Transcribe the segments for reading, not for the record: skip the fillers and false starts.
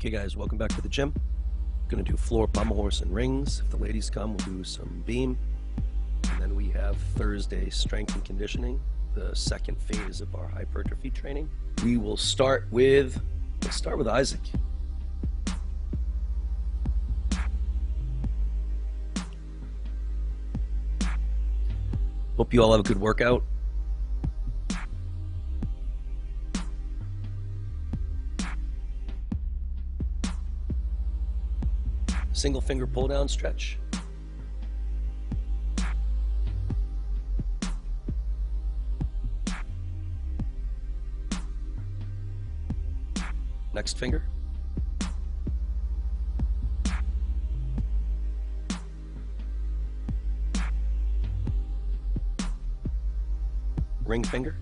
Okay guys, welcome back to the gym. Gonna do floor, pommel horse, and rings. If the ladies come, we'll do some beam. And then we have Thursday strength and conditioning, the second phase of our hypertrophy training. We will start with, let's start with Isaac. Hope you all have a good workout. Single finger pull down stretch. Next finger. Ring finger.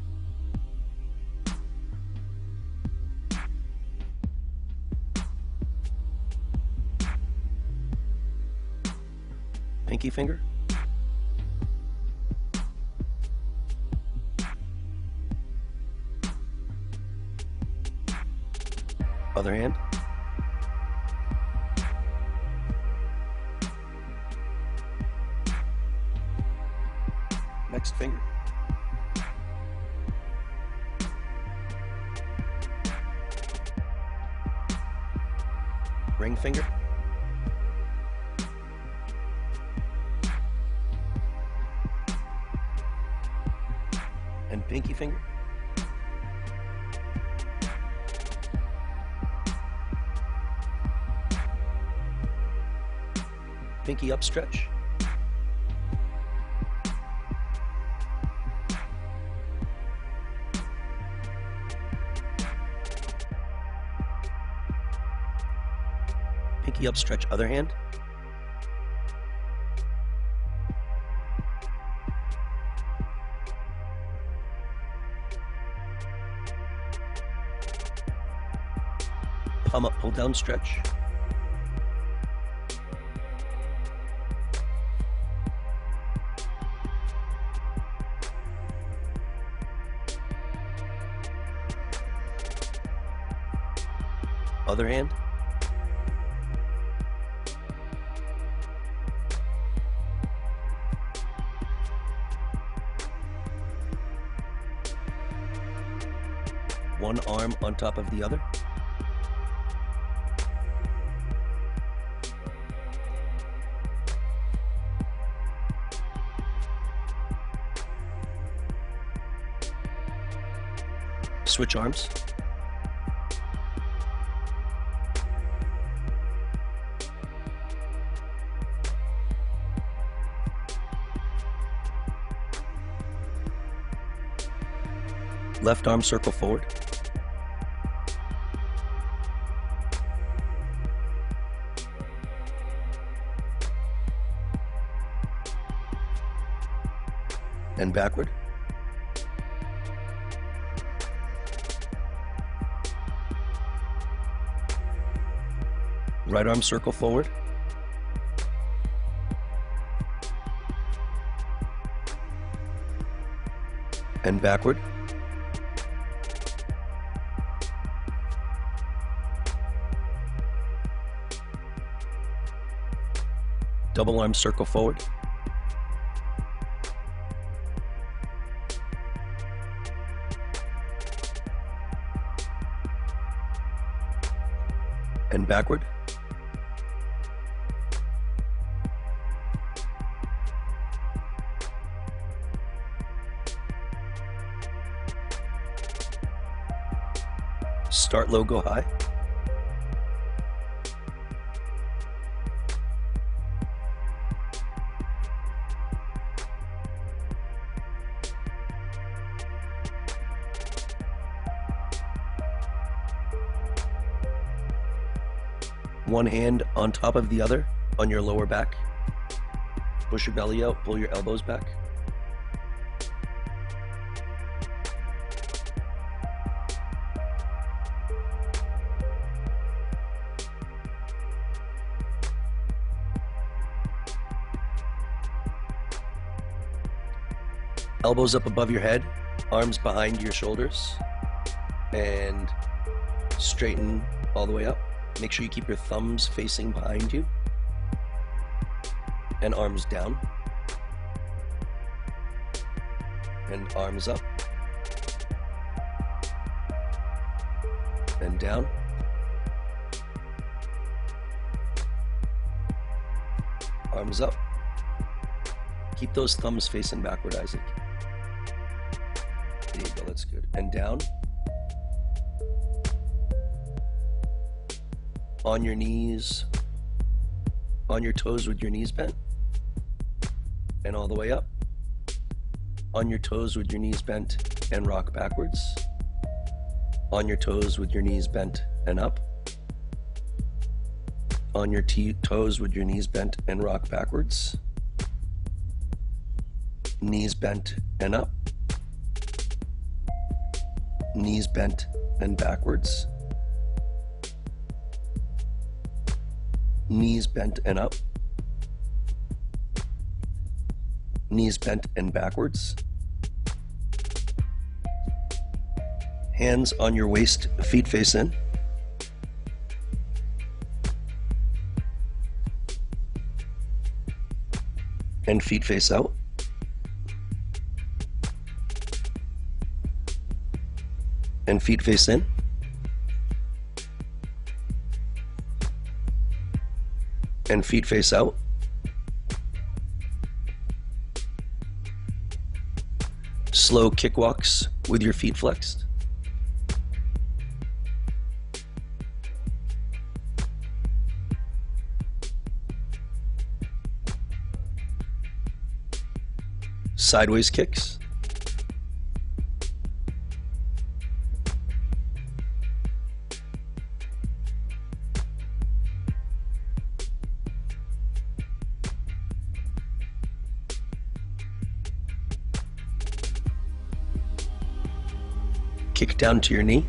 Pinky finger. Other hand. Next finger. Ring finger. And pinky finger. Pinky up stretch. Pinky up stretch, other hand. Palm up, pull down stretch. Other hand. One arm on top of the other. Switch arms. Left arm circle forward. And backward. Right arm circle forward. And backward. Double arm circle forward. And backward. Start low, go high. One hand on top of the other on your lower back. Push your belly out, pull your elbows back. Elbows up above your head, arms behind your shoulders, and straighten all the way up. Make sure you keep your thumbs facing behind you and arms down and arms up and down. Arms up. Keep those thumbs facing backward, Isaac. There you go, that's good. And down. On your knees, on your toes with your knees bent, and all the way up. On your toes with your knees bent and rock backwards. On your toes with your knees bent and up. On your toes with your knees bent and rock backwards. Knees bent and up. Knees bent and backwards. Knees bent and up. Knees bent and backwards. Hands on your waist, feet face in. And feet face out. And feet face in. And feet face out. Slow kick walks with your feet flexed. Sideways kicks. Kick down to your knee.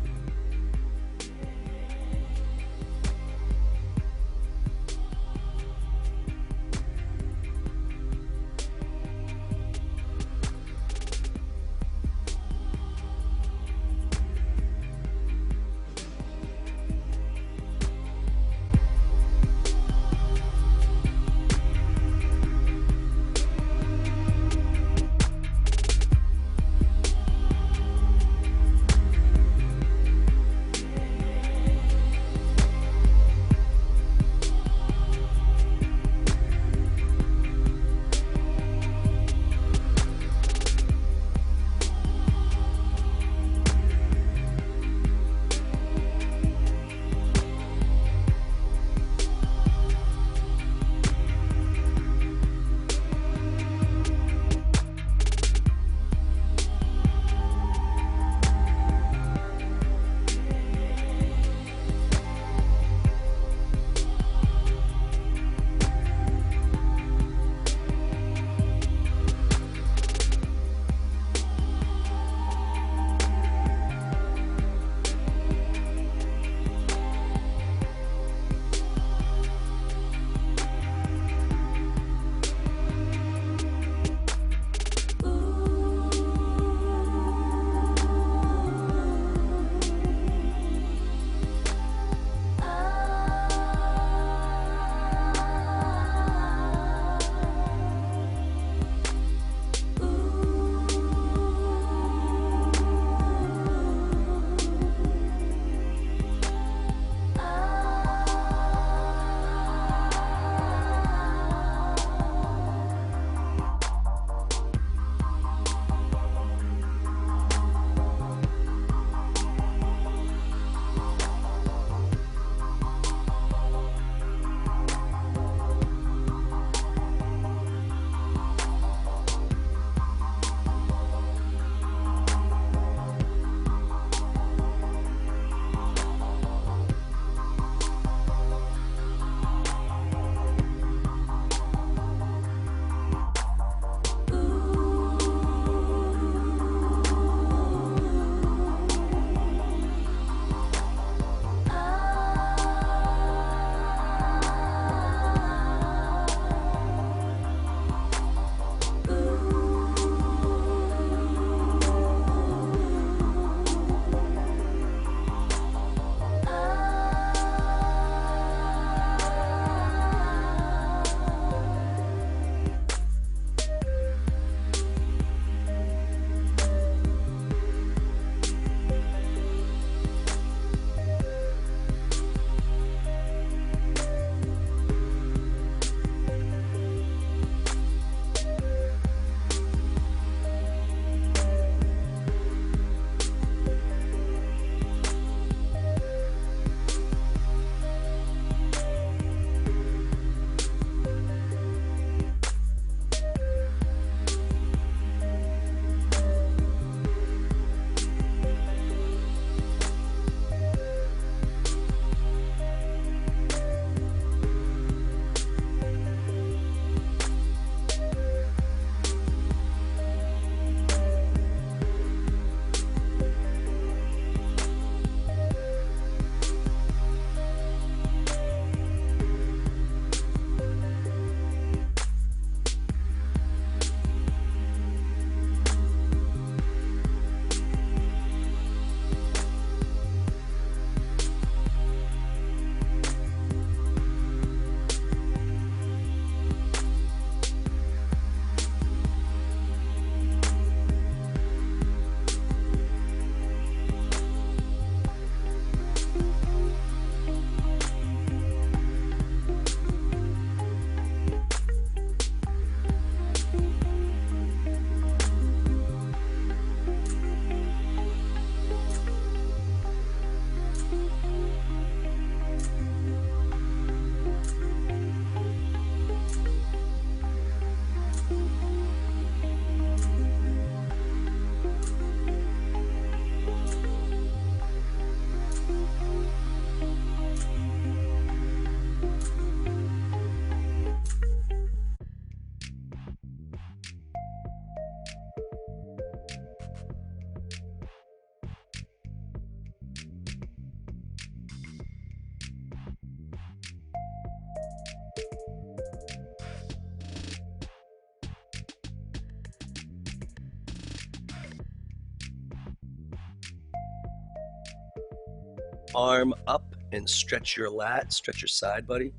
arm up and stretch your lat, stretch your side, buddy.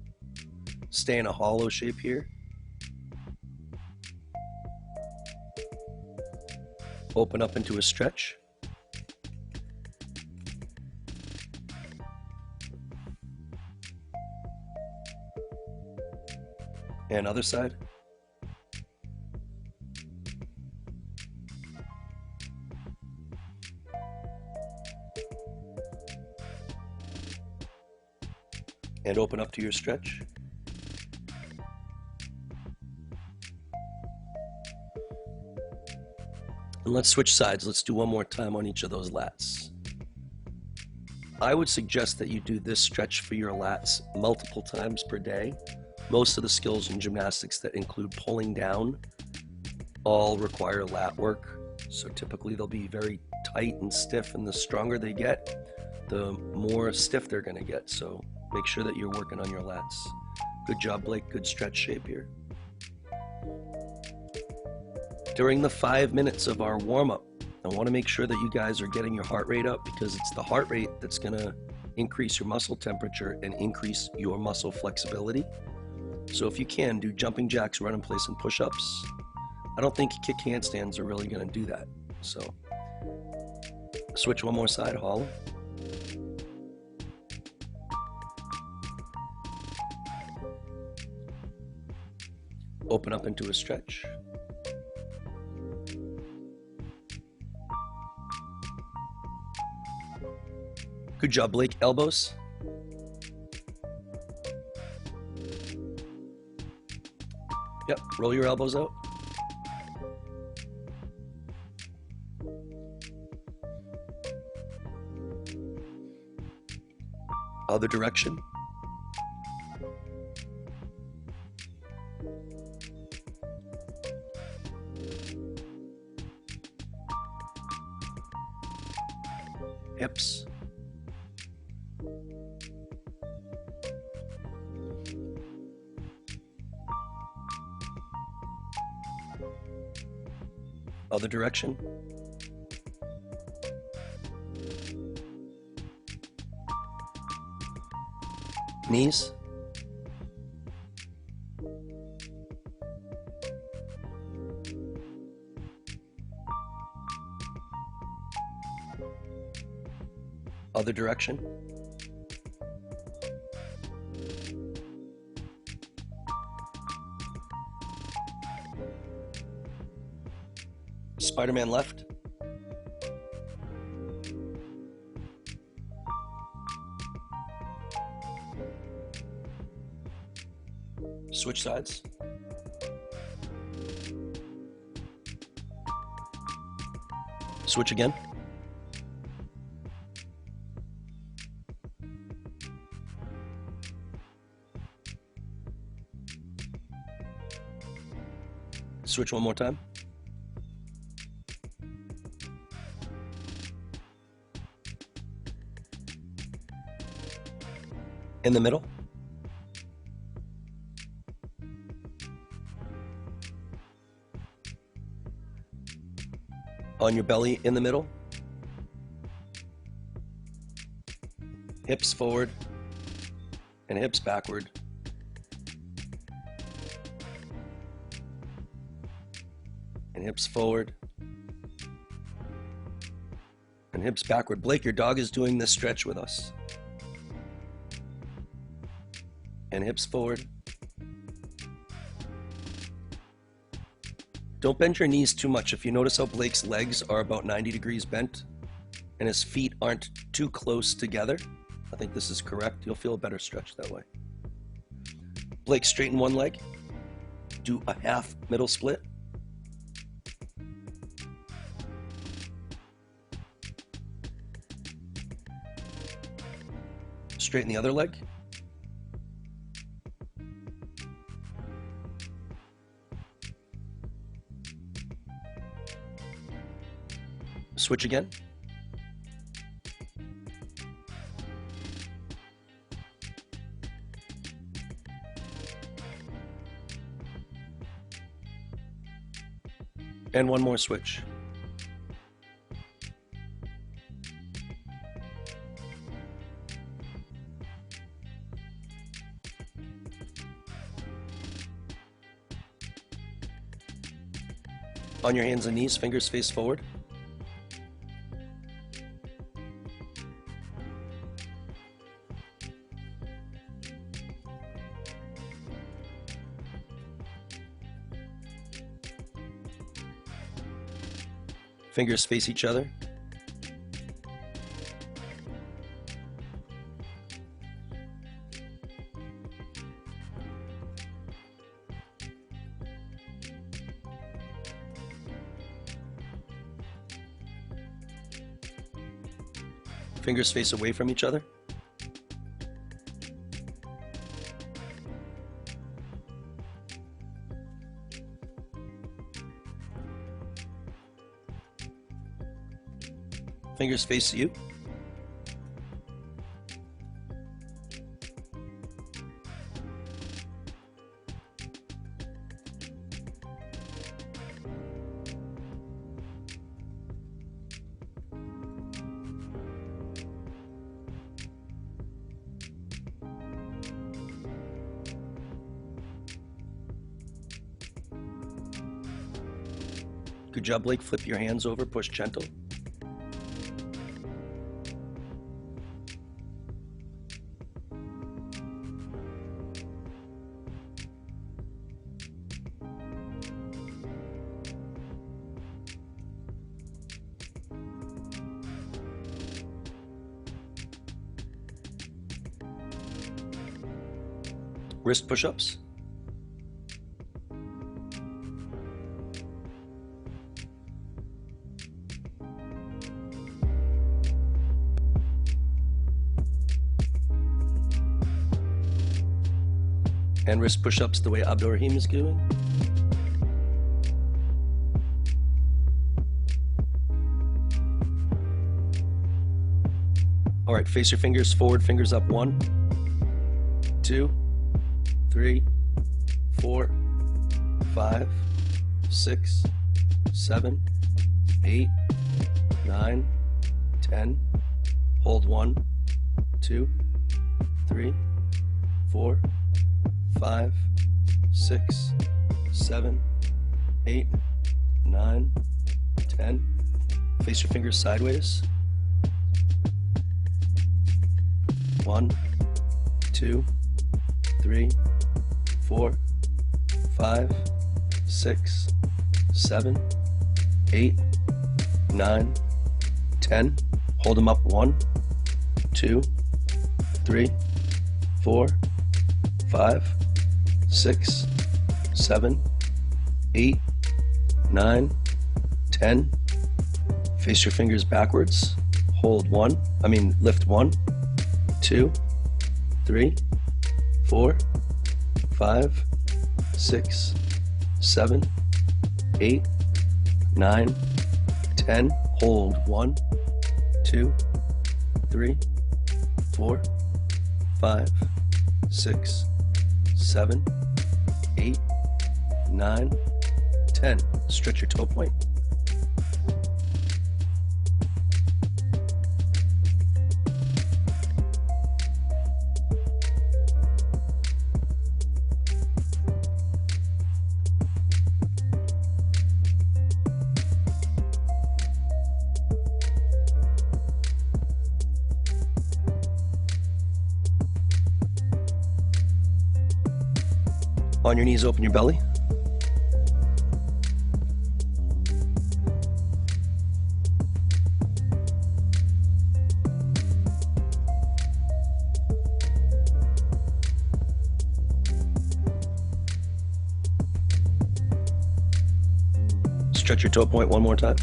Stay in a hollow shape here. Open up into a stretch. And other side. And open up to your stretch. And let's switch sides. Let's do one more time on each of those lats. I would suggest that you do this stretch for your lats multiple times per day. Most of the skills in gymnastics that include pulling down all require lat work. So typically they'll be very tight and stiff, and the stronger they get, the more stiff they're going to get. So make sure that you're working on your lats. Good job, Blake. Good stretch shape here. During the 5 minutes of our warm-up, I want to make sure that you guys are getting your heart rate up, because it's the heart rate that's going to increase your muscle temperature and increase your muscle flexibility. So if you can, do jumping jacks, run in place, and push-ups. I don't think kick handstands are really going to do that. So switch one more side, hollow. Open up into a stretch. Good job, Blake. Elbows. Yep, roll your elbows out. Other direction. Hips. Other direction. Knees. Other direction. Spider-Man left. Switch sides. Switch again. Switch one more time. In the middle. On your belly in the middle. Hips forward and hips backward. And hips forward and hips backward. Blake, your dog is doing this stretch with us. And hips forward. Don't bend your knees too much. If you notice how Blake's legs are about 90 degrees bent and his feet aren't too close together, I think this is correct. You'll feel a better stretch that way. Blake, straighten one leg. Do a half middle split. Straighten the other leg. Switch again. And one more switch. On your hands and knees, fingers face forward. Fingers face each other. Fingers face away from each other. Fingers face you. Good job, Blake. Flip your hands over, push gentle. Wrist push-ups. And wrist push-ups the way Abdurrahim is doing. All right, face your fingers forward, fingers up. 1, 2, 3, 4, 5, 6, 7, 8, 9, 10. Hold 1, 2, 3, 4, 5, 6, 7, 8, 9, 10. Face your fingers sideways. 1, 2, 3, 4, 5, 6, 7, 8, 9, 10. Hold them up. 1, 2, 3, 4, 5, 6, 7, 8, 9, 10. Face your fingers backwards. Hold lift 1, 2, 3, 4, 5, 6, 7, 8, 9, 10. Hold 1, 2, 3, 4, 5, 6, 7, 8, 9, 10. Stretch your toe point. On your knees, open your belly. Stretch your toe point one more time.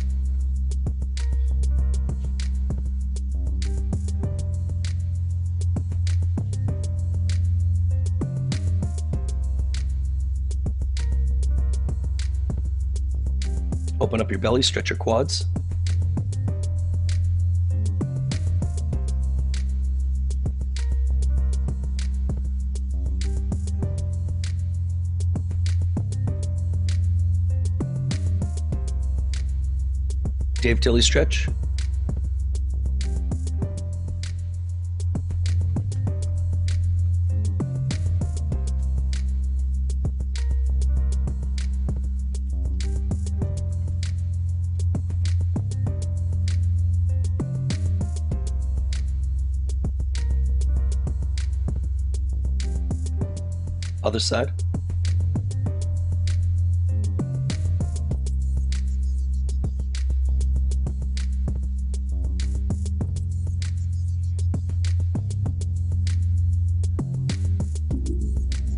Open up your belly, stretch your quads. Dave Tilley stretch. Other side.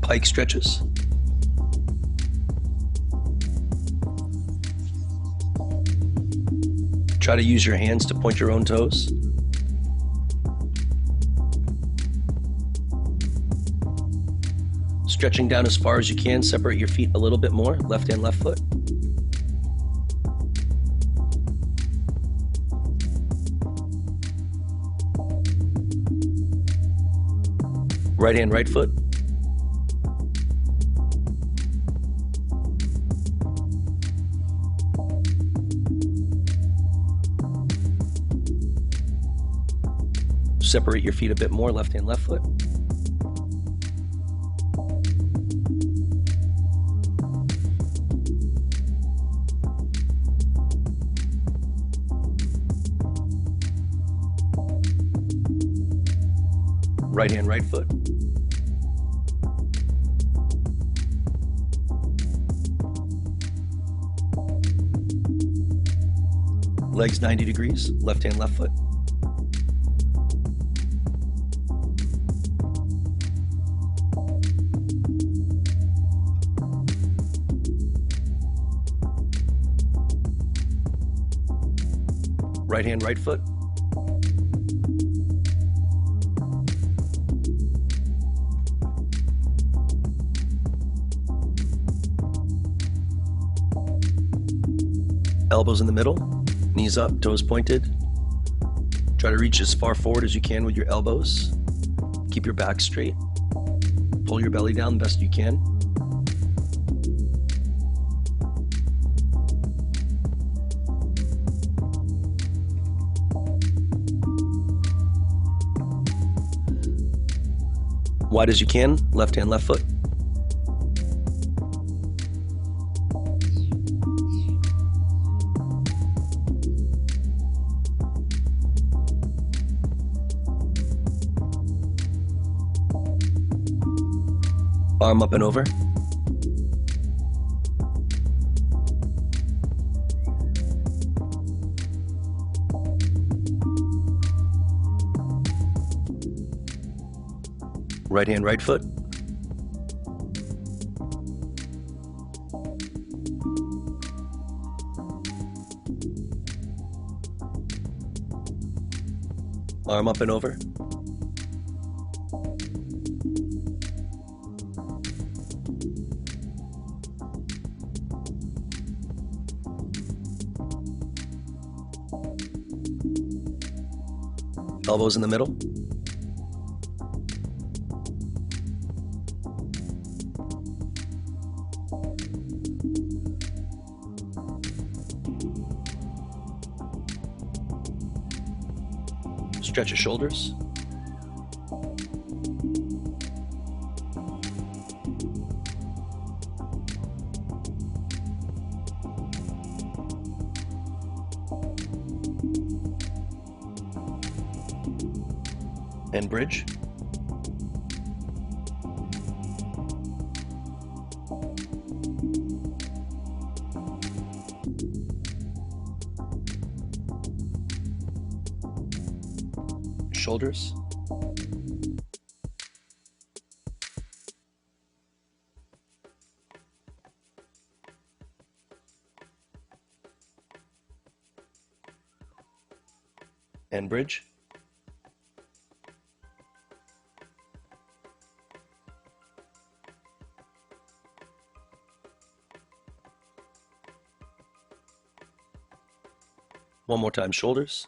Pike stretches. Try to use your hands to point your own toes. Stretching down as far as you can, separate your feet a little bit more, left hand, left foot. Right hand, right foot. Separate your feet a bit more, left hand, left foot. Right hand, right foot. Legs 90 degrees, left hand, left foot. Right hand, right foot. Elbows in the middle, knees up, toes pointed. Try to reach as far forward as you can with your elbows. Keep your back straight. Pull your belly down the best you can. Wide as you can, left hand, left foot. Arm up and over. Right hand, right foot. Arm up and over. Elbows in the middle. Stretch your shoulders. And bridge. Shoulders. And bridge. One more time, shoulders.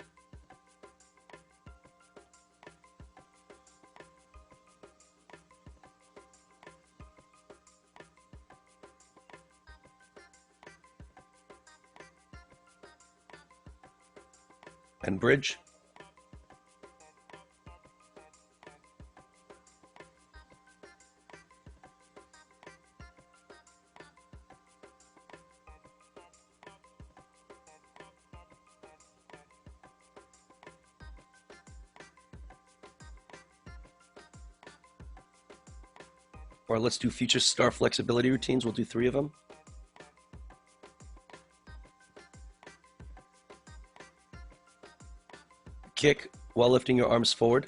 And bridge. Or let's do future star flexibility routines. We'll do 3 of them. Kick while lifting your arms forward,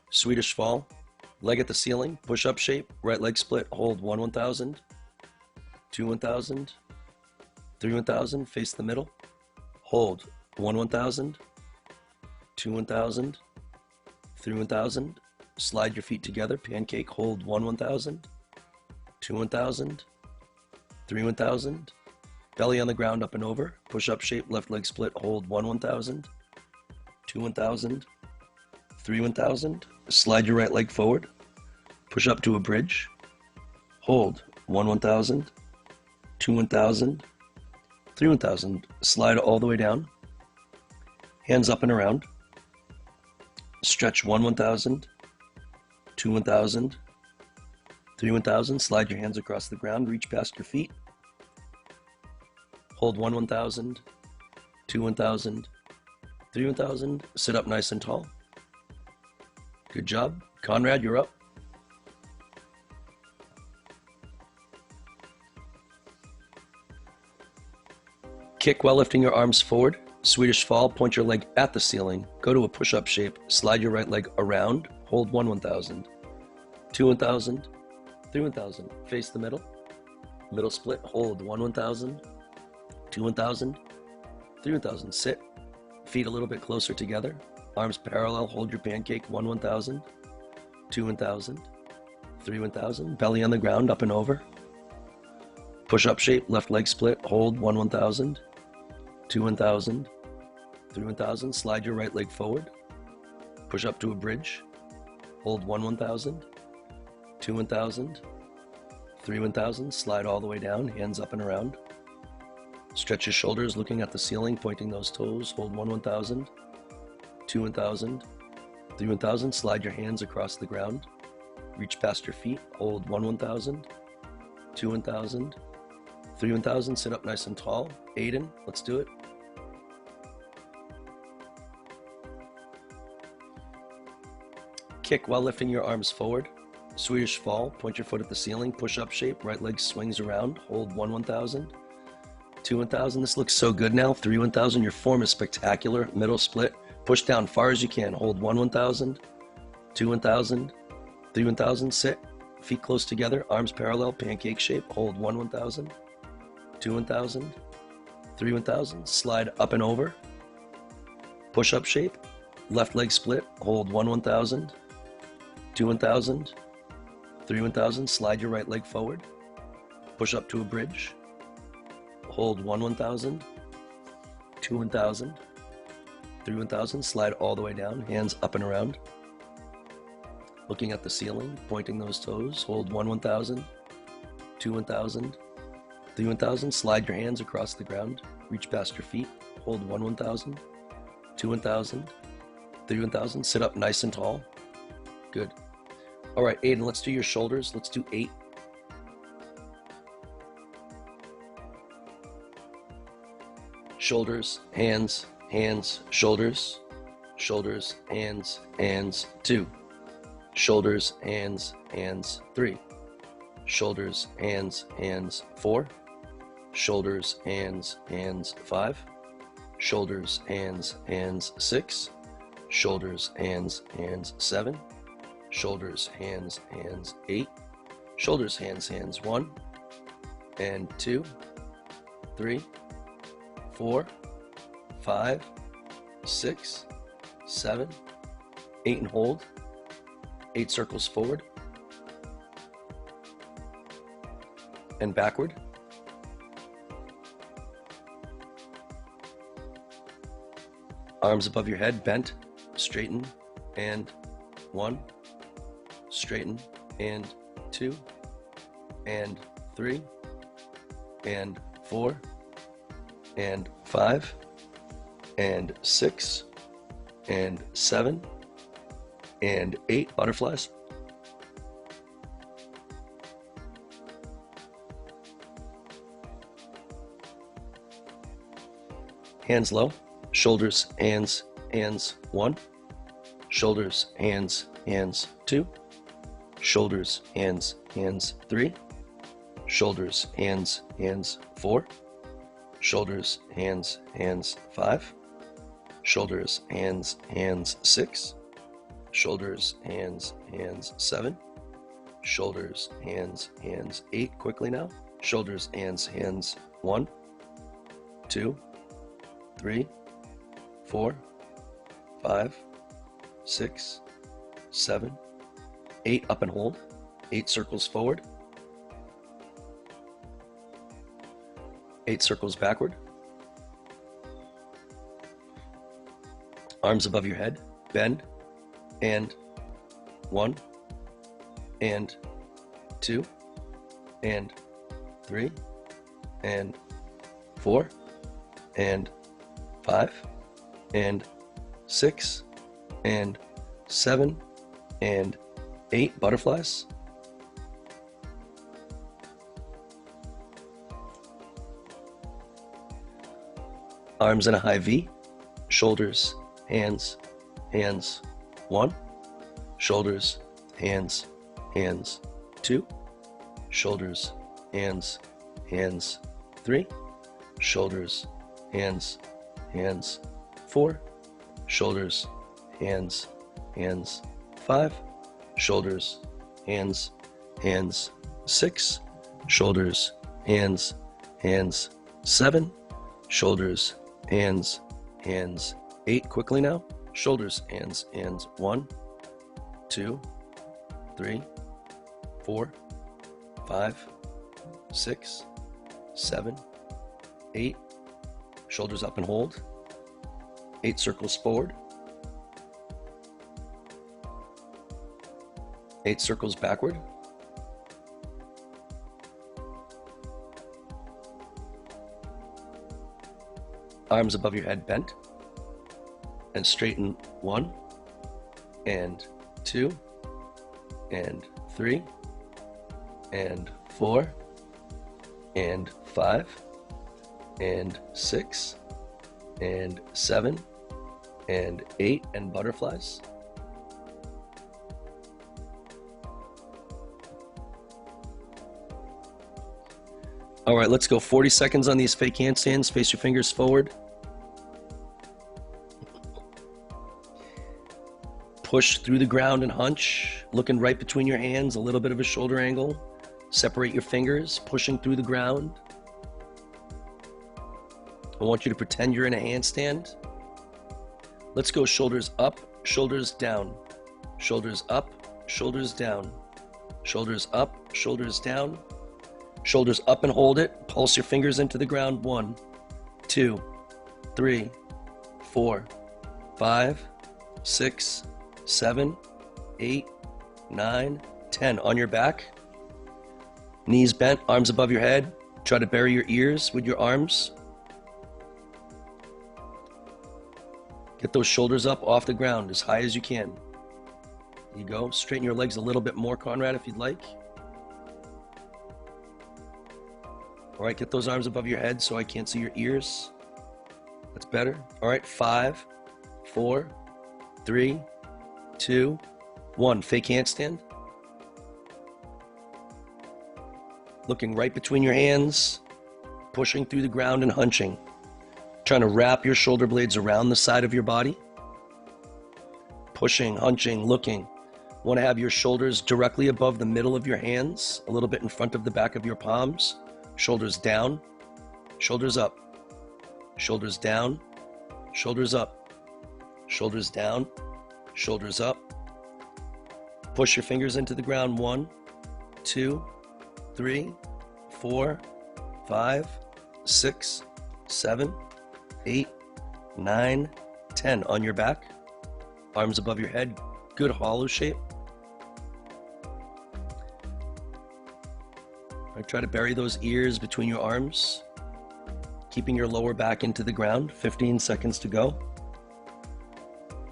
Swedish fall, leg at the ceiling, push-up shape, right leg split, hold 1 1000, 2 1000, 3 1000, face the middle, hold 1 1000, 2 1000, 3 1000, slide your feet together, pancake, hold 1 1000, 2 1000, 3 1000, belly on the ground up and over, push-up shape, left leg split, hold 1 1000, 2 1000, 3 1000, slide your right leg forward, push up to a bridge, hold 1 1000, 2 1000, 3 1000, slide all the way down, hands up and around, stretch 1 1000, 2 1000, 3 1000, slide your hands across the ground, reach past your feet, hold 1 1000, 2 1000, 3 1000, sit up nice and tall. Good job. Conrad, you're up. Kick while lifting your arms forward, Swedish fall, point your leg at the ceiling, go to a push-up shape, slide your right leg around, hold 1 1000, 2 1000, 3 1000, face the middle, middle split, hold 1 1000, 2 1000, 3 1000, sit, feet a little bit closer together, arms parallel, hold your pancake, 1 1000, 2 1000, 3 1000, belly on the ground, up and over, push-up shape, left leg split, hold 1 1000, 2 1000, 3 1000, slide your right leg forward, push up to a bridge, hold 1 1000, 2 1000, 3 1000, slide all the way down, hands up and around, stretch your shoulders, looking at the ceiling, pointing those toes, hold 1 1000, 2 1000, 3 1000, slide your hands across the ground, reach past your feet, hold 1 1000, 2 1000, 3 1000, sit up nice and tall. Aiden, let's do it. Kick while lifting your arms forward, Swedish fall, point your foot at the ceiling, push-up shape, right leg swings around, hold 1 1000, 2 1000, this looks so good now, 3 1000, your form is spectacular, middle split, push down far as you can, hold 1 1000, 2 1000, 3 1000, sit, feet close together, arms parallel, pancake shape, hold 1 1000, 2 1000, 3 1000, slide up and over, push-up shape, left leg split, hold 1 1000, 2 1000, 3 1000, slide your right leg forward, push up to a bridge, hold 1 1000, 2 1000, 3 1000, slide all the way down, hands up and around, looking at the ceiling, pointing those toes, hold 1 1000, 2 1000, 3 1000, slide your hands across the ground, reach past your feet, hold 1 1000, 2 1000, 3 1000, sit up nice and tall. Good. All right, Aiden, let's do your shoulders. Let's do 8. Shoulders, hands, hands, shoulders, shoulders, hands, hands, 2. Shoulders, hands, hands, 3. Shoulders, hands, hands, 4. Shoulders, hands, hands, 5. Shoulders, hands, hands, 6. Shoulders, hands, hands, 7. Shoulders, hands, hands, 8. Shoulders, hands, hands, 1 and 2, 3, 4, 5, 6, 7, 8 and hold. 8 circles forward and backward. Arms above your head, bent, straighten, and 1, straighten, and 2, and 3, and 4, and 5, and 6, and 7, and 8 butterflies. Hands low, shoulders, hands, hands, 1, shoulders, hands, hands, 2, shoulders, hands, hands, 3, shoulders, hands, hands, 4, shoulders, hands, hands, 5, shoulders, hands, hands, 6, shoulders, hands, hands, 7, shoulders, hands, hands, 8, quickly now, shoulders, hands, hands, 1, 2, 3, 4, 5, 6, 7, 8, up and hold, 8 circles forward, 8 circles backward, arms above your head, bend, and 1, and 2, and 3, and 4, and 5, and 6, and 7, and 8, butterflies. Arms in a high V, shoulders, hands, hands, 1, shoulders, hands, hands, 2, shoulders, hands, hands, 3, shoulders, hands, hands, 4, shoulders, hands, hands, 5, shoulders, hands, hands, 6, shoulders, hands, hands, 7, shoulders, hands, hands, 8, quickly now, shoulders, hands, hands, 1, 2, 3, 4, 5, 6, 7, 8, shoulders up and hold, 8 circles forward, 8 circles backward, arms above your head bent, and straighten 1, and 2, and 3, and 4, and 5, and 6, and 7, and 8, and butterflies. All right, let's go 40 seconds on these fake handstands. Face your fingers forward. Push through the ground and hunch, looking right between your hands, a little bit of a shoulder angle. Separate your fingers, pushing through the ground. I want you to pretend you're in a handstand. Let's go shoulders up, shoulders down, shoulders up, shoulders down, shoulders up, shoulders down, shoulders up and hold it. Pulse your fingers into the ground. 1, 2, 3, 4, 5, 6, 7, 8, 9, 10. On your back, knees bent, arms above your head. Try to bury your ears with your arms. Get those shoulders up off the ground as high as you can. There you go. Straighten your legs a little bit more, Conrad, if you'd like. All right, get those arms above your head so I can't see your ears. That's better. All right, 5, 4, 3, 2, 1. Fake handstand. Looking right between your hands, pushing through the ground and hunching. Trying to wrap your shoulder blades around the side of your body. Pushing, hunching, looking. Want to have your shoulders directly above the middle of your hands, a little bit in front of the back of your palms. Shoulders down, shoulders up, shoulders down, shoulders up, shoulders down, shoulders up. Push your fingers into the ground. 1, 2, 3, 4, 5, 6, 7, 8, 9, 10. On your back, arms above your head, good hollow shape. Try to bury those ears between your arms, keeping your lower back into the ground. 15 seconds to go.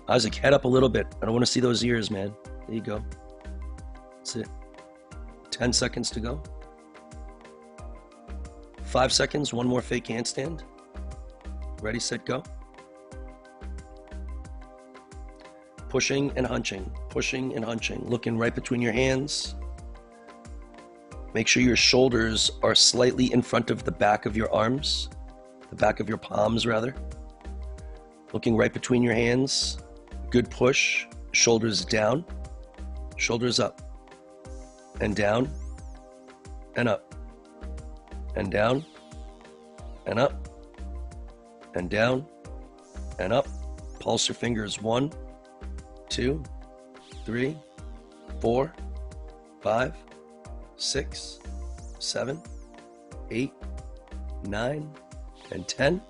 Isaac, head up a little bit. I don't want to see those ears, man. There you go. That's it. 10 seconds to go. 5 seconds, one more fake handstand. Ready, set, go. pushing and hunching, pushing and hunching, looking right between your hands. Make sure your shoulders are slightly in front of the back of your arms, the back of your palms rather. Looking right between your hands. Good push, shoulders down, shoulders up, and down, and up, and down, and up, and down, and up. Pulse your fingers. 1, 2, 3, 4, 5, 6, 7, 8, 9, and 10.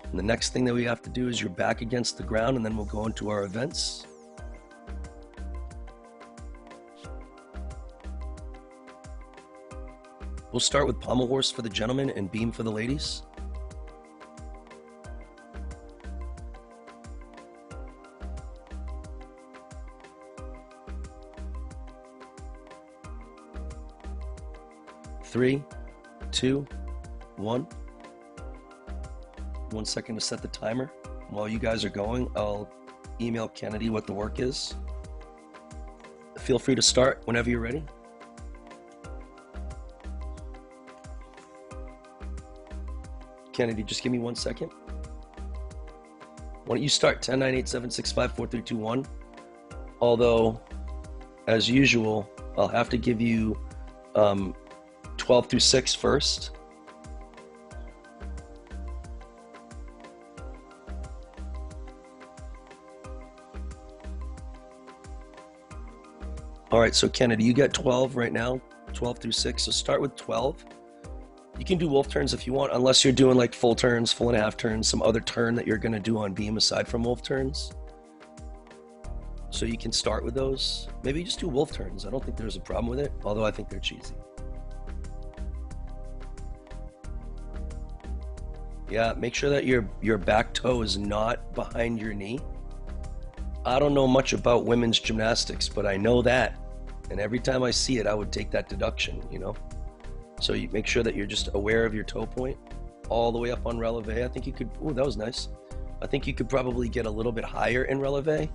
And the next thing that we have to do is you're back against the ground, and then we'll go into our events. We'll start with pommel horse for the gentlemen and beam for the ladies. Three, 2, 1. 1 second to set the timer. While you guys are going, I'll email Kennedy what the work is. Feel free to start whenever you're ready. Kennedy, just give me 1 second. Why don't you start 10, 9, 8, 7, 6, 5, 4, 3, 2, 1. Although, as usual, I'll have to give you 12 through 6 first. All right, so Kennedy, you got 12 right now, 12 through 6. So start with 12. You can do wolf turns if you want, unless you're doing like full turns, full and a half turns, some other turn that you're going to do on beam aside from wolf turns. So you can start with those. Maybe just do wolf turns. I don't think there's a problem with it, although I think they're cheesy. Yeah, make sure that your back toe is not behind your knee. I don't know much about women's gymnastics, but I know that. And every time I see it, I would take that deduction, you know? So you make sure that you're just aware of your toe point all the way up on releve. I think you could, oh, that was nice. I think you could probably get a little bit higher in releve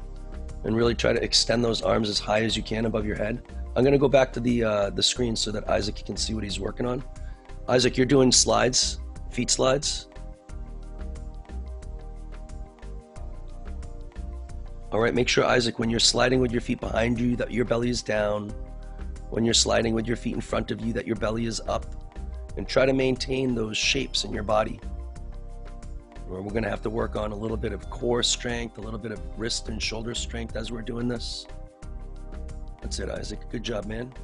and really try to extend those arms as high as you can above your head. I'm gonna go back to the screen so that Isaac can see what he's working on. Isaac, you're doing slides, feet slides. All right, make sure, Isaac, when you're sliding with your feet behind you, that your belly is down. When you're sliding with your feet in front of you, that your belly is up. And try to maintain those shapes in your body. We're gonna have to work on a little bit of core strength, a little bit of wrist and shoulder strength as we're doing this. That's it, Isaac. Good job, man.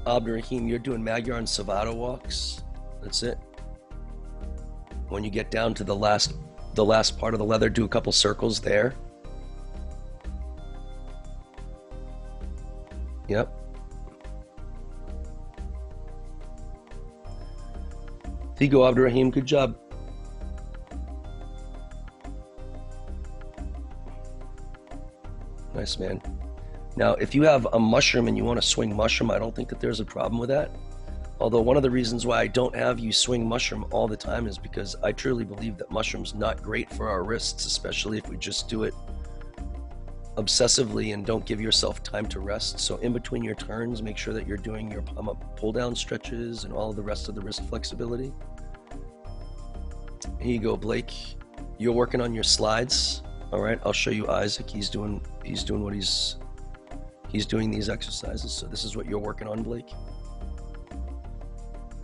Abdurrahim, you're doing Magyar and Savata walks. That's it. When you get down to the last part of the leather, do a couple circles there. Yep. There you go, Abdurrahim. Good job. Nice, man. Now, if you have a mushroom and you want to swing mushroom, I don't think that there's a problem with that. Although one of the reasons why I don't have you swing mushroom all the time is because I truly believe that mushroom's not great for our wrists, especially if we just do it obsessively and don't give yourself time to rest. So in between your turns, make sure that you're doing your palm up pull down stretches and all of the rest of the wrist flexibility. Here you go, Blake. You're working on your slides. All right, I'll show you Isaac. He's doing what he's doing these exercises. So this is what you're working on, Blake.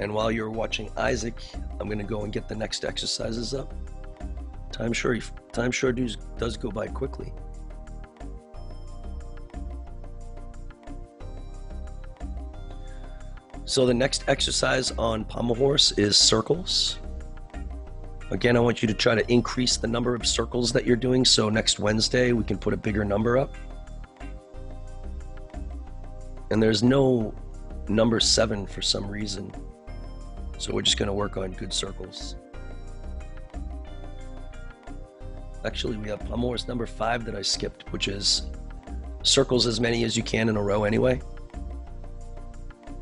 And while you're watching Isaac, I'm gonna go and get the next exercises up. Time sure does go by quickly. So the next exercise on pommel horse is circles. Again, I want you to try to increase the number of circles that you're doing, so next Wednesday we can put a bigger number up. And there's no number 7 for some reason. So we're just going to work on good circles. Actually, we have pommel horse number 5 that I skipped, which is circles as many as you can in a row anyway.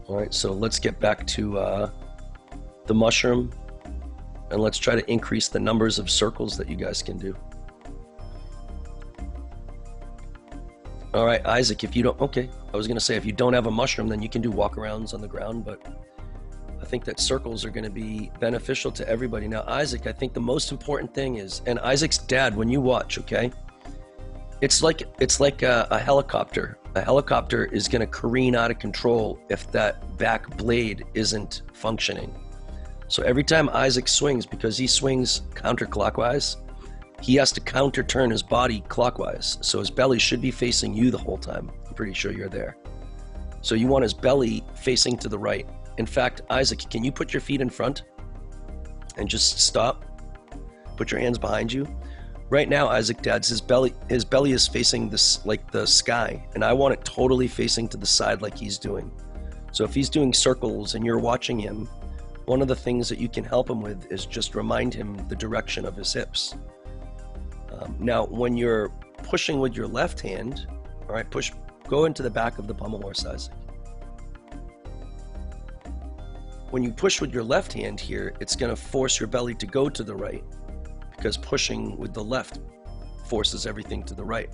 All right, so let's get back to the mushroom and let's try to increase the numbers of circles that you guys can do. All right, Isaac, if you don't, okay, I was gonna say if you don't have a mushroom, then you can do walk-arounds on the ground, but I think that circles are gonna be beneficial to everybody. Now, Isaac, I think the most important thing is, and Isaac's dad, when you watch, okay, it's like a helicopter. A helicopter is gonna careen out of control if that back blade isn't functioning. So every time Isaac swings, because he swings counterclockwise, he has to counter turn his body clockwise. So his belly should be facing you the whole time. I'm pretty sure you're there. So you want his belly facing to the right. In fact, Isaac, can you put your feet in front and just stop? Put your hands behind you. Right now, Isaac, Dad's his belly is facing this like the sky, and I want it totally facing to the side like he's doing. So if he's doing circles and you're watching him, one of the things that you can help him with is just remind him the direction of his hips. Now, when you're pushing with your left hand, all right, go into the back of the pommel horse, Isaac. When you push with your left hand here, it's going to force your belly to go to the right, because pushing with the left forces everything to the right.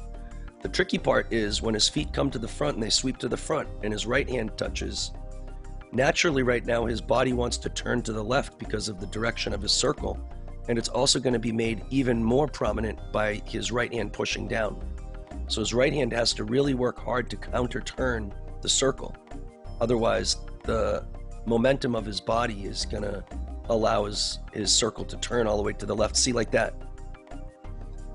The tricky part is when his feet come to the front and they sweep to the front and his right hand touches, naturally right now his body wants to turn to the left because of the direction of his circle. And it's also going to be made even more prominent by his right hand pushing down. So his right hand has to really work hard to counter turn the circle. Otherwise, the momentum of his body is going to allow his circle to turn all the way to the left. See, like that.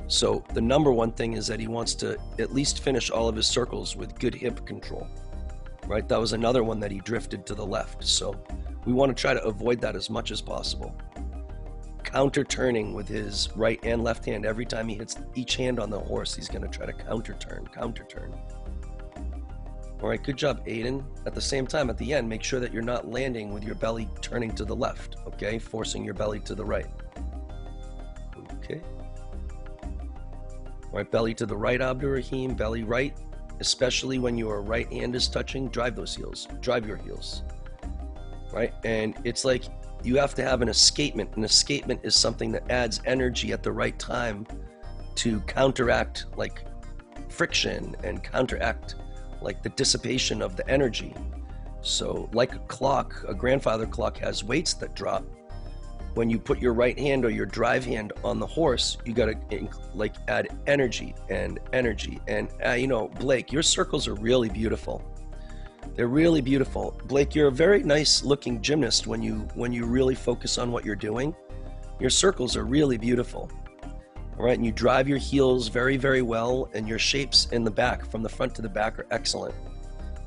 So the number one thing is that he wants to at least finish all of his circles with good hip control, right? That was another one that he drifted to the left. So we want to try to avoid that as much as possible. Counter turning with his right and left hand. Every time he hits each hand on the horse, he's going to try to counter turn. All right, good job, Aiden. At the same time, at the end, make sure that you're not landing with your belly turning to the left, okay? Forcing your belly to the right. Okay. All right, belly to the right, Abdurrahim, belly right, especially when your right hand is touching, drive those heels, drive your heels, right? And it's like, you have to have an escapement. An escapement is something that adds energy at the right time to counteract like friction and counteract like the dissipation of the energy. So like a clock, a grandfather clock has weights that drop. When you put your right hand or your drive hand on the horse, you got to like add energy. And you know, Blake, your circles are really beautiful. They're really beautiful. Blake, you're a very nice looking gymnast when you really focus on what you're doing. Your circles are really beautiful. All right, and you drive your heels very, very well, and your shapes in the back, from the front to the back, are excellent.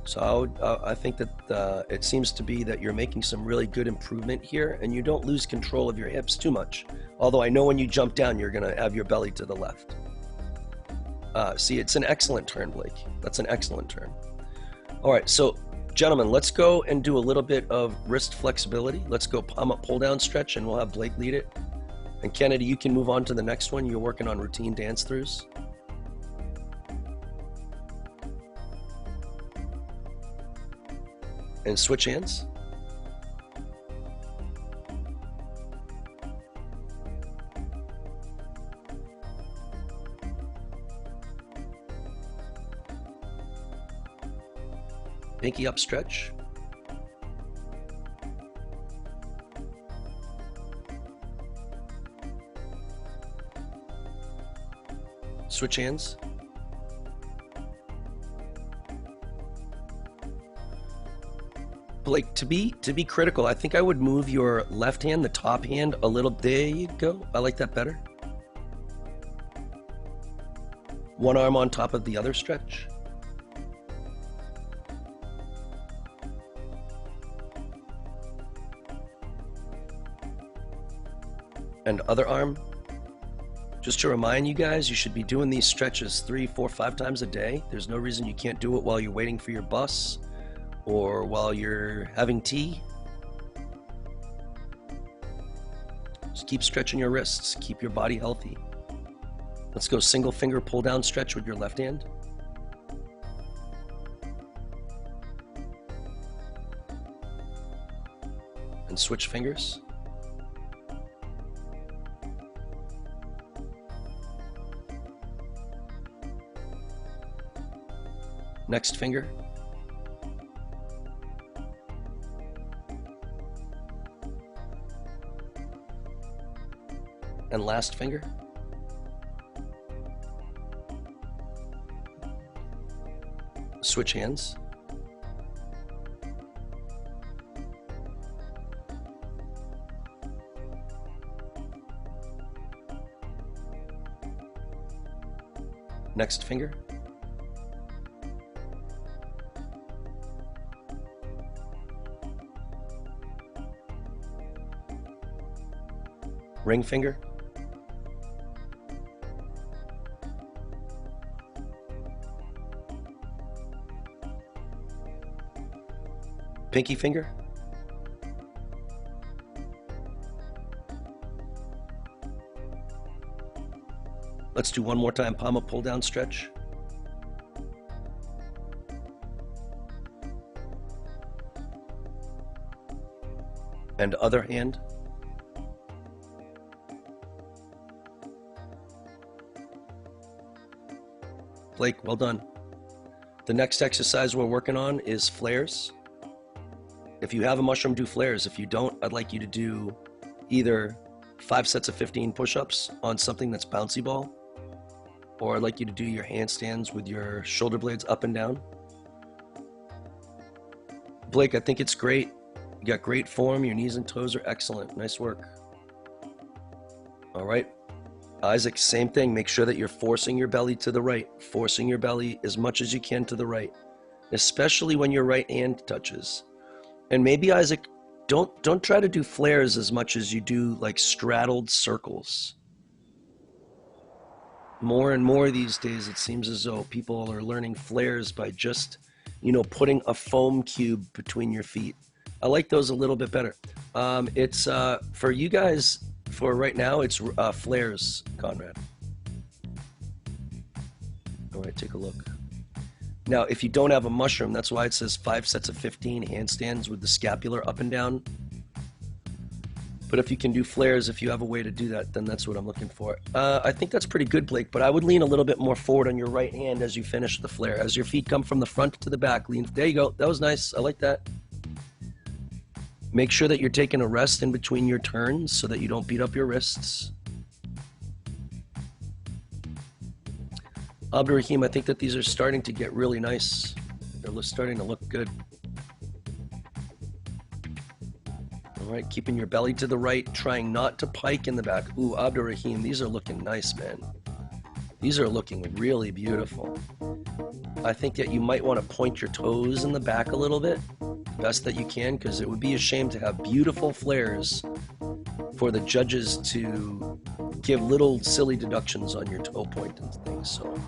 So I think that it seems to be that you're making some really good improvement here, and you don't lose control of your hips too much. Although I know when you jump down, you're gonna have your belly to the left. See, it's an excellent turn, Blake. That's an excellent turn. All right, so gentlemen, let's go and do a little bit of wrist flexibility. Let's go palm up, pull down stretch, and we'll have Blake lead it. And Kennedy, you can move on to the next one. You're working on routine dance throughs. And switch hands. Pinky up stretch. Switch hands. Blake, to be critical, I think I would move your left hand, the top hand, a little. There you go. I like that better. One arm on top of the other stretch. And other arm. Just to remind you guys, you should be doing these stretches 3, 4, 5 times a day. There's no reason you can't do it while you're waiting for your bus or while you're having tea. Just keep stretching your wrists. Keep your body healthy. Let's go single finger pull down stretch with your left hand. And switch fingers. Next finger. And last finger. Switch hands. Next finger. Ring finger. Pinky finger. Let's do one more time. Palm up, pull down, stretch. And other hand. Blake, well done. The next exercise we're working on is flares. If you have a mushroom, do flares. If you don't, I'd like you to do either 5 sets of 15 push-ups on something that's bouncy ball, or I'd like you to do your handstands with your shoulder blades up and down. Blake, I think it's great. You got great form. Your knees and toes are excellent. Nice work. All right. Isaac, same thing. Make sure that you're forcing your belly to the right. Forcing your belly as much as you can to the right, especially when your right hand touches. And maybe, Isaac, don't try to do flares as much as you do like straddled circles. More and more these days, it seems as though people are learning flares by just, putting a foam cube between your feet. I like those a little bit better. It's for you guys, for right now, it's flares, Conrad. All right, take a look. Now, if you don't have a mushroom, that's why it says 5 sets of 15 handstands with the scapular up and down. But if you can do flares, if you have a way to do that, then that's what I'm looking for. I think that's pretty good, Blake, but I would lean a little bit more forward on your right hand as you finish the flare. As your feet come from the front to the back, lean. There you go. That was nice. I like that. Make sure that you're taking a rest in between your turns so that you don't beat up your wrists. Abdurrahim, I think that these are starting to get really nice. They're starting to look good. All right, keeping your belly to the right, trying not to pike in the back. Ooh, Abdurrahim, these are looking nice, man. These are looking really beautiful. I think that you might want to point your toes in the back a little bit, best that you can, because it would be a shame to have beautiful flares for the judges to give little silly deductions on your toe point and things. So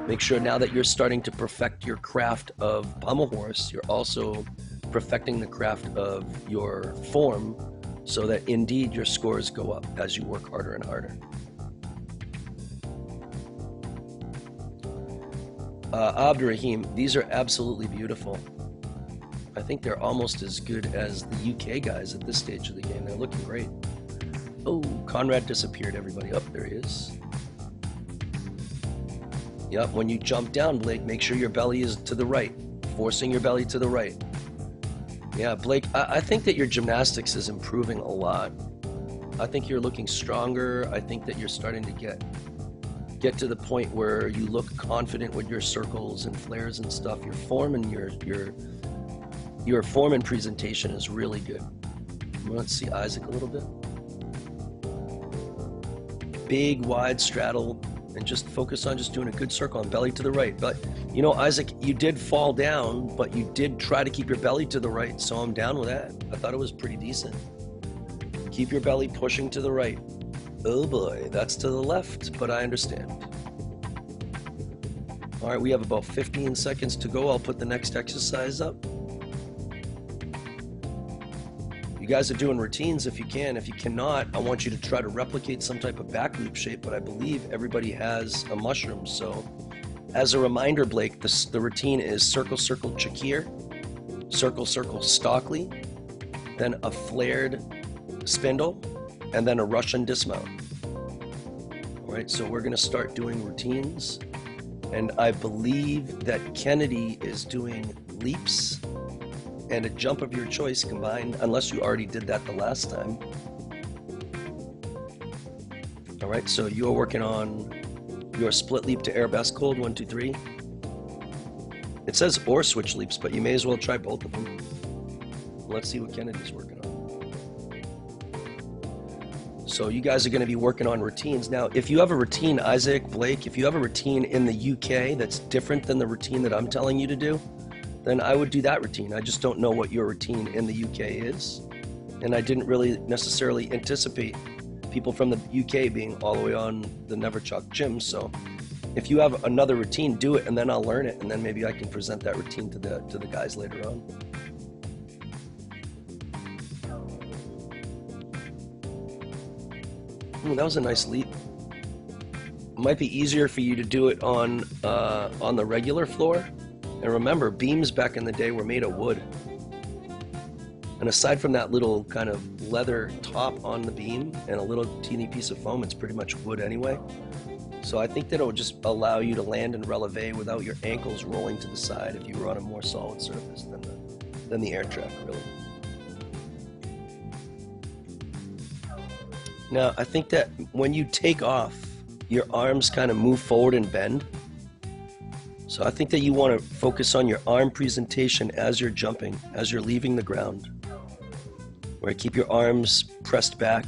make sure now that you're starting to perfect your craft of pommel horse, you're also perfecting the craft of your form so that indeed your scores go up as you work harder and harder. Abdurrahim, these are absolutely beautiful. I think they're almost as good as the UK guys at this stage of the game. They're looking great. Oh, Conrad disappeared, everybody. Up, there he is. Yep, when you jump down, Blake, make sure your belly is to the right. Forcing your belly to the right. Yeah, Blake, I think that your gymnastics is improving a lot. I think you're looking stronger. I think that you're starting to get to the point where you look confident with your circles and flares and stuff. Your form and your form and presentation is really good. Let's see Isaac a little bit. Big, wide straddle, and just focus on just doing a good circle on belly to the right. But, Isaac, you did fall down, but you did try to keep your belly to the right, so I'm down with that. I thought it was pretty decent. Keep your belly pushing to the right. Oh boy, that's to the left, but I understand. All right, we have about 15 seconds to go. I'll put the next exercise up. You guys are doing routines if you can. If you cannot, I want you to try to replicate some type of back loop shape, but I believe everybody has a mushroom. So as a reminder, Blake, the routine is circle, circle, Chakir, circle, circle, Stockley, then a flared spindle, and then a Russian dismount. All right, so we're gonna start doing routines. And I believe that Kennedy is doing leaps and a jump of your choice combined, unless you already did that the last time. All right, so you're working on your split leap to air best hold, 1, 2, 3. It says or switch leaps, but you may as well try both of them. Let's see what Kennedy's working on. So you guys are going to be working on routines. Now, if you have a routine, Isaac, Blake, if you have a routine in the UK that's different than the routine that I'm telling you to do, then I would do that routine. I just don't know what your routine in the UK is. And I didn't really necessarily anticipate people from the UK being all the way on the theneverchalkgym. So if you have another routine, do it, and then I'll learn it, and then maybe I can present that routine to the guys later on. Ooh, that was a nice leap. It might be easier for you to do it on the regular floor. And remember, beams back in the day were made of wood. And aside from that little kind of leather top on the beam and a little teeny piece of foam, it's pretty much wood anyway. So I think that it'll just allow you to land and releve without your ankles rolling to the side if you were on a more solid surface than the air track, really. Now, I think that when you take off, your arms kind of move forward and bend. So I think that you want to focus on your arm presentation as you're jumping, as you're leaving the ground. Where you keep your arms pressed back.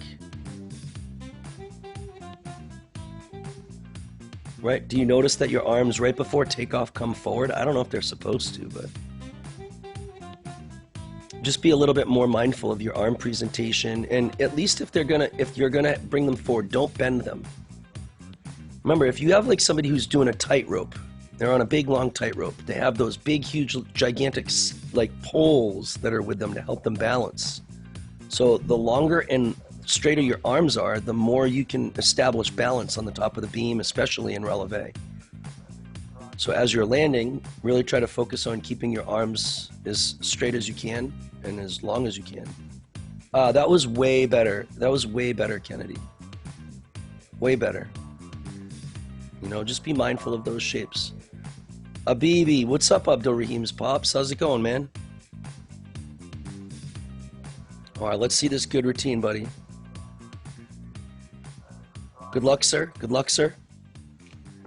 Right? Do you notice that your arms right before takeoff come forward? I don't know if they're supposed to, but just be a little bit more mindful of your arm presentation, and at least if you're gonna bring them forward, don't bend them. Remember, if you have like somebody who's doing a tightrope, they're on a big long tightrope, they have those big huge gigantic like poles that are with them to help them balance. So the longer and straighter your arms are, the more you can establish balance on the top of the beam, especially in releve. So as you're landing, really try to focus on keeping your arms as straight as you can and as long as you can. That was way better. That was way better, Kennedy. Way better. You know, just be mindful of those shapes. Abibi, what's up, Abdul Rahim's pops? How's it going, man? All right, let's see this good routine, buddy. Good luck, sir. Good luck, sir.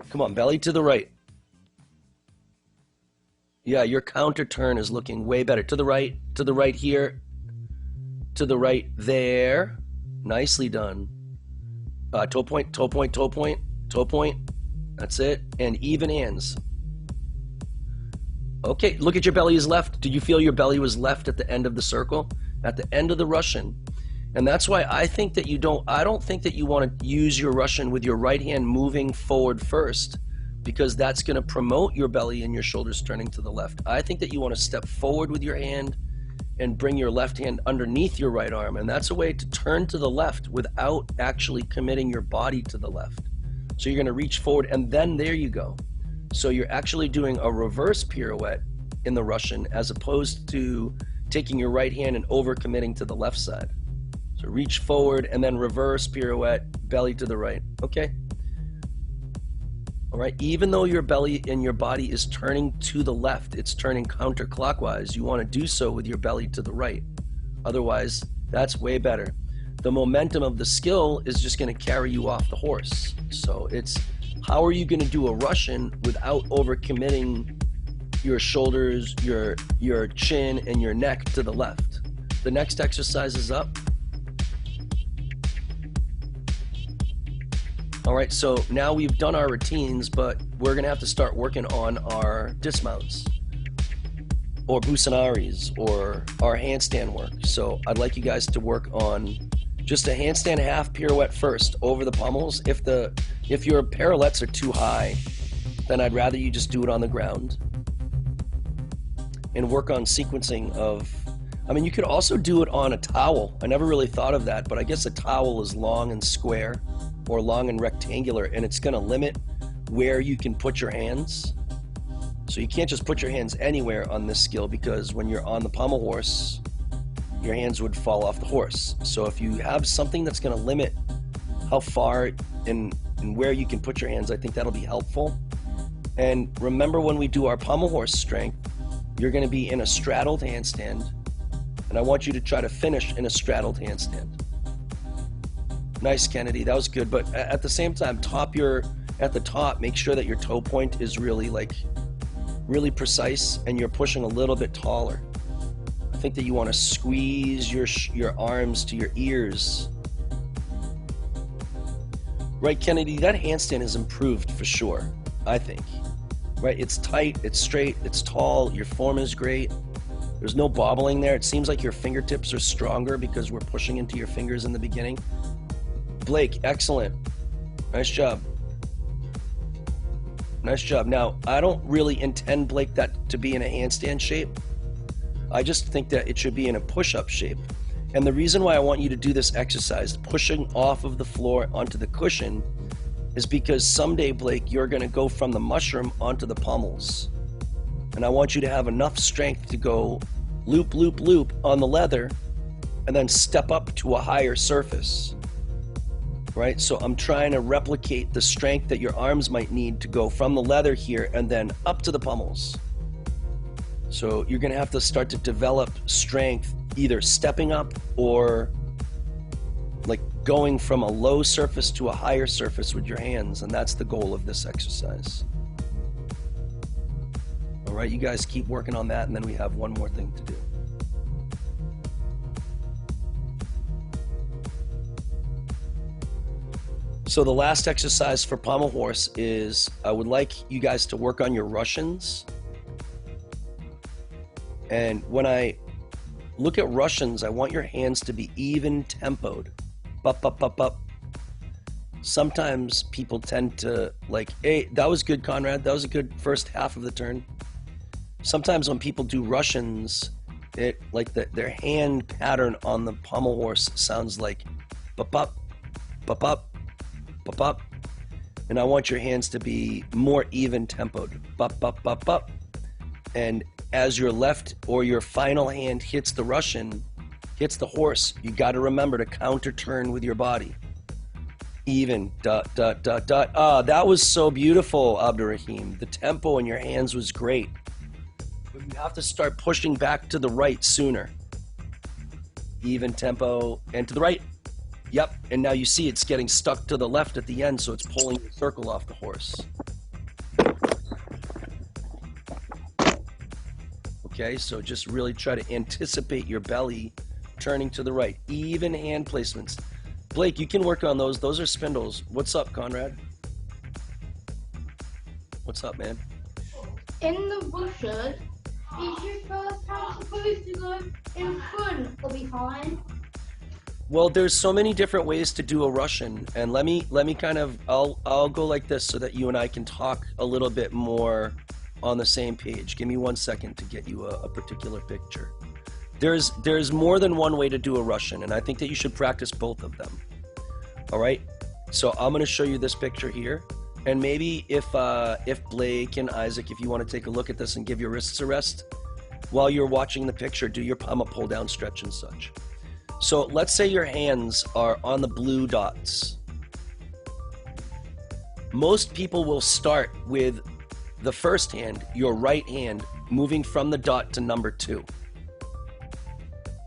Come on, belly to the right. Yeah, your counter turn is looking way better. To the right here, to the right there. Nicely done. Toe point, toe point, toe point, toe point. That's it. And even hands. Okay, look at your belly is left. Did you feel your belly was left at the end of the circle? At the end of the Russian. And that's why I think that I don't think that you want to use your Russian with your right hand moving forward first, because that's going to promote your belly and your shoulders turning to the left. I think that you want to step forward with your hand and bring your left hand underneath your right arm. And that's a way to turn to the left without actually committing your body to the left. So you're going to reach forward, and then there you go. So you're actually doing a reverse pirouette in the Russian as opposed to taking your right hand and over committing to the left side. So reach forward and then reverse pirouette, belly to the right. Okay. All right. Even though your belly and your body is turning to the left, it's turning counterclockwise. You want to do so with your belly to the right. Otherwise, that's way better. The momentum of the skill is just going to carry you off the horse. So it's how are you going to do a Russian without overcommitting your shoulders, your chin, and your neck to the left. The next exercise is up. All right, so now we've done our routines, but we're gonna have to start working on our dismounts or busanaris or our handstand work. So I'd like you guys to work on just a handstand half pirouette first over the pommels. If your parallettes are too high, then I'd rather you just do it on the ground and work on sequencing of, I mean, you could also do it on a towel. I never really thought of that, but I guess a towel is long and square or long and rectangular, and it's gonna limit where you can put your hands. So you can't just put your hands anywhere on this skill, because when you're on the pommel horse, your hands would fall off the horse. So if you have something that's gonna limit how far and where you can put your hands, I think that'll be helpful. And remember, when we do our pommel horse strength, you're going to be in a straddled handstand, and I want you to try to finish in a straddled handstand. Nice, Kennedy, that was good. But at the same time, at the top, make sure that your toe point is really really precise, and you're pushing a little bit taller. I think that you want to squeeze your arms to your ears. Right, Kennedy, that handstand has improved for sure, I think. Right, it's tight, it's straight, it's tall, your form is great. There's no bobbling there. It seems like your fingertips are stronger because we're pushing into your fingers in the beginning. Blake, excellent. Nice job. Nice job. Now, I don't really intend, Blake, that to be in a handstand shape. I just think that it should be in a push-up shape. And the reason why I want you to do this exercise, pushing off of the floor onto the cushion, is because someday, Blake, you're going to go from the mushroom onto the pommels. And I want you to have enough strength to go loop, loop, loop on the leather and then step up to a higher surface. Right? So I'm trying to replicate the strength that your arms might need to go from the leather here and then up to the pommels. So you're going to have to start to develop strength, either stepping up or like going from a low surface to a higher surface with your hands. And that's the goal of this exercise. All right, you guys keep working on that, and then we have one more thing to do. So the last exercise for pommel horse is, I would like you guys to work on your Russians. And when I look at Russians, I want your hands to be even tempoed. Up, up, up, up. Sometimes people tend to like, hey, that was good, Conrad. That was a good first half of the turn. Sometimes when people do Russians, it like their hand pattern on the pommel horse sounds like up, up, up, up. Up, up. And I want your hands to be more even tempoed. Up, up, up, up. And as your left or your final hand hits the Russian, hits the horse, you got to remember to counter turn with your body. Even, dot, dot, dot, dot. Ah, that was so beautiful, Abdurrahim. The tempo in your hands was great. But you have to start pushing back to the right sooner. Even tempo and to the right. Yep, and now you see it's getting stuck to the left at the end, so it's pulling the circle off the horse. Okay, so just really try to anticipate your belly turning to the right. Even hand placements. Blake, you can work on those. Those are spindles. What's up, Conrad? What's up, man? In the bushes, is your first hand supposed to go in front or behind? Well, there's so many different ways to do a Russian, and let me kind of, I'll go like this so that you and I can talk a little bit more on the same page. Give me 1 second to get you a particular picture. There's more than one way to do a Russian, and I think that you should practice both of them. All right, so I'm going to show you this picture here, and maybe if Blake and Isaac, if you want to take a look at this and give your wrists a rest while you're watching the picture, do your palm pull down stretch and such. So let's say your hands are on the blue dots. Most people will start with the first hand, your right hand, moving from the dot to number 2.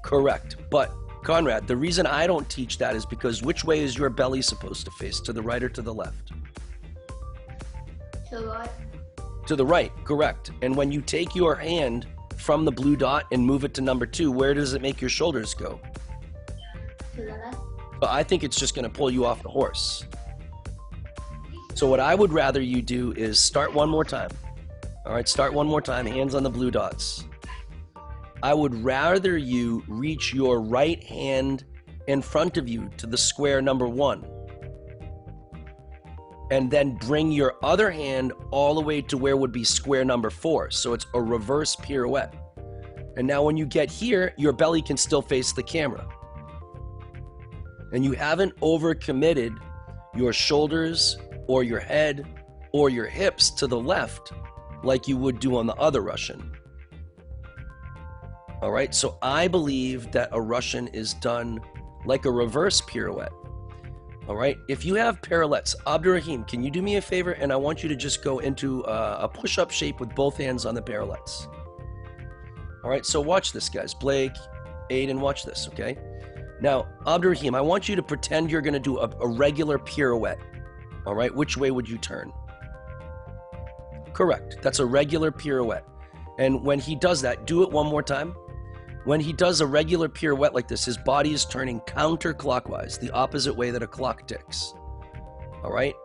Correct. But Conrad, the reason I don't teach that is because which way is your belly supposed to face? To the right or to the left? To the right. To the right, correct. And when you take your hand from the blue dot and move it to number 2, where does it make your shoulders go? To the left. But I think it's just going to pull you off the horse. So what I would rather you do is start one more time. All right, start one more time, hands on the blue dots. I would rather you reach your right hand in front of you to the square number 1. And then bring your other hand all the way to where would be square number 4. So it's a reverse pirouette. And now when you get here, your belly can still face the camera. And you haven't overcommitted your shoulders or your head or your hips to the left like you would do on the other Russian. All right, so I believe that a Russian is done like a reverse pirouette. All right, if you have parallettes, Abdurrahim, can you do me a favor? And I want you to just go into a push-up shape with both hands on the parallettes. All right, so watch this, guys. Blake, Aiden, watch this, okay? Now, Abdurrahim, I want you to pretend you're gonna do a regular pirouette. All right, which way would you turn? Correct, that's a regular pirouette. And when he does that, do it one more time. When he does a regular pirouette like this, his body is turning counterclockwise, the opposite way that a clock ticks. All right?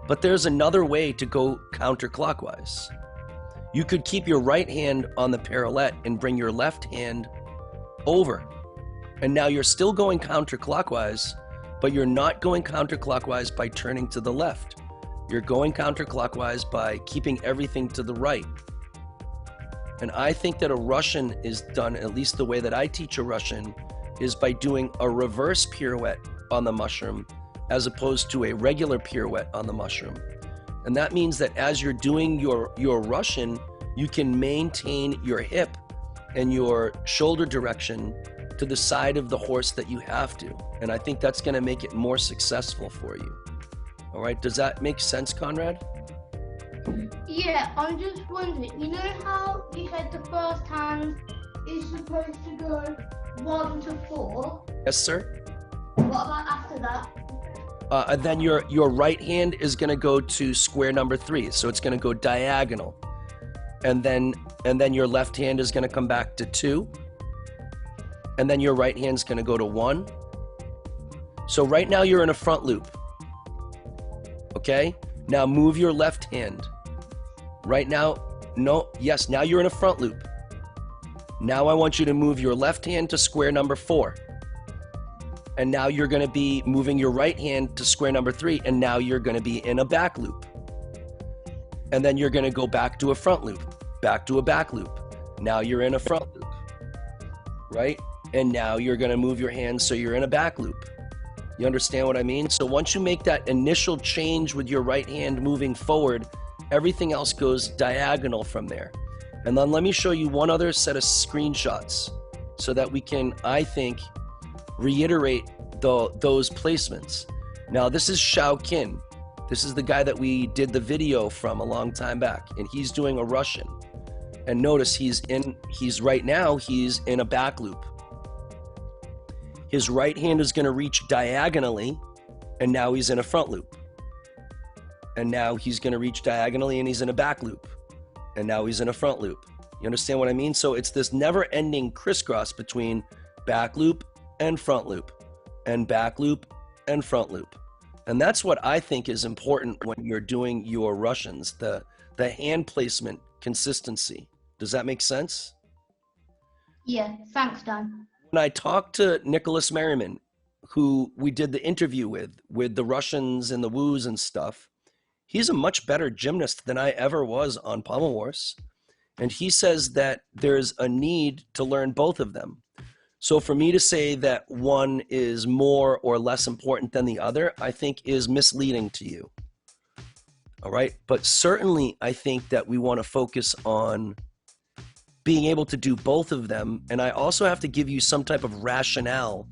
But there's another way to go counterclockwise. You could keep your right hand on the pirouette and bring your left hand over. And now you're still going counterclockwise, but you're not going counterclockwise by turning to the left. You're going counterclockwise by keeping everything to the right. And I think that a Russian is done, at least the way that I teach a Russian, is by doing a reverse pirouette on the mushroom as opposed to a regular pirouette on the mushroom. And that means that as you're doing your Russian, you can maintain your hip and your shoulder direction to the side of the horse that you have to. And I think that's going to make it more successful for you. All right, does that make sense, Conrad? Yeah, I'm just wondering, you know how you said the first hand is supposed to go 1 to 4? Yes, sir. What about after that? And then your right hand is going to go to square number 3, so it's going to go diagonal. And then your left hand is going to come back to 2. And then your right hand's going to go to 1. So right now you're in a front loop. Okay? Now move your left hand. Right now, no, yes, now you're in a front loop. Now I want you to move your left hand to square number 4. And now you're going to be moving your right hand to square number 3, and now you're going to be in a back loop. And then you're going to go back to a front loop, back to a back loop. Now you're in a front loop, right? And now you're going to move your hands so you're in a back loop. You understand what I mean? So once you make that initial change with your right hand moving forward, everything else goes diagonal from there. And then let me show you one other set of screenshots so that we can, I think, reiterate those placements. Now, this is Shao Kin. This is the guy that we did the video from a long time back, and he's doing a Russian. And notice he's right now in a back loop. His right hand is going to reach diagonally, and now he's in a front loop. And now he's going to reach diagonally, and he's in a back loop. And now he's in a front loop. You understand what I mean? So it's this never-ending crisscross between back loop and front loop, and back loop and front loop. And that's what I think is important when you're doing your Russians, the hand placement consistency. Does that make sense? Yeah, thanks, Dan. When I talked to Nicholas Merriman, who we did the interview with the Russians and the woos and stuff, he's a much better gymnast than I ever was on pommel horse. And he says that there's a need to learn both of them. So for me to say that one is more or less important than the other, I think is misleading to you. All right. But certainly I think that we want to focus on being able to do both of them. And I also have to give you some type of rationale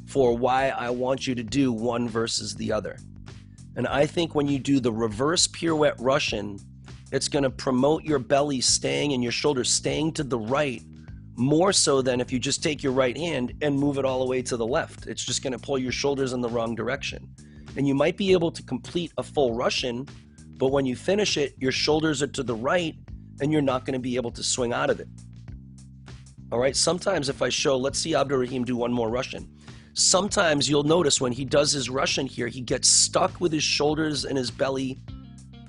for why I want you to do one versus the other. And I think when you do the reverse pirouette Russian, it's going to promote your belly staying and your shoulders staying to the right more so than if you just take your right hand and move it all the way to the left. It's just going to pull your shoulders in the wrong direction. And you might be able to complete a full Russian, but when you finish it, your shoulders are to the right and you're not going to be able to swing out of it. All right, sometimes if I show, let's see Abdurrahim do one more Russian. Sometimes you'll notice when he does his Russian here, he gets stuck with his shoulders and his belly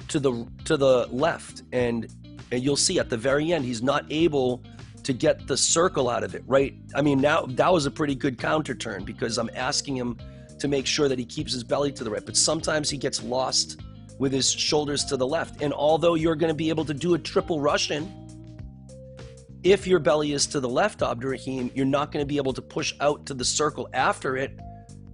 to the left. And you'll see at the very end, he's not able to get the circle out of it, right? I mean, now that was a pretty good counter turn because I'm asking him to make sure that he keeps his belly to the right. But sometimes he gets lost with his shoulders to the left. And although you're going to be able to do a triple Russian, if your belly is to the left, Abdurrahim, you're not going to be able to push out to the circle after it,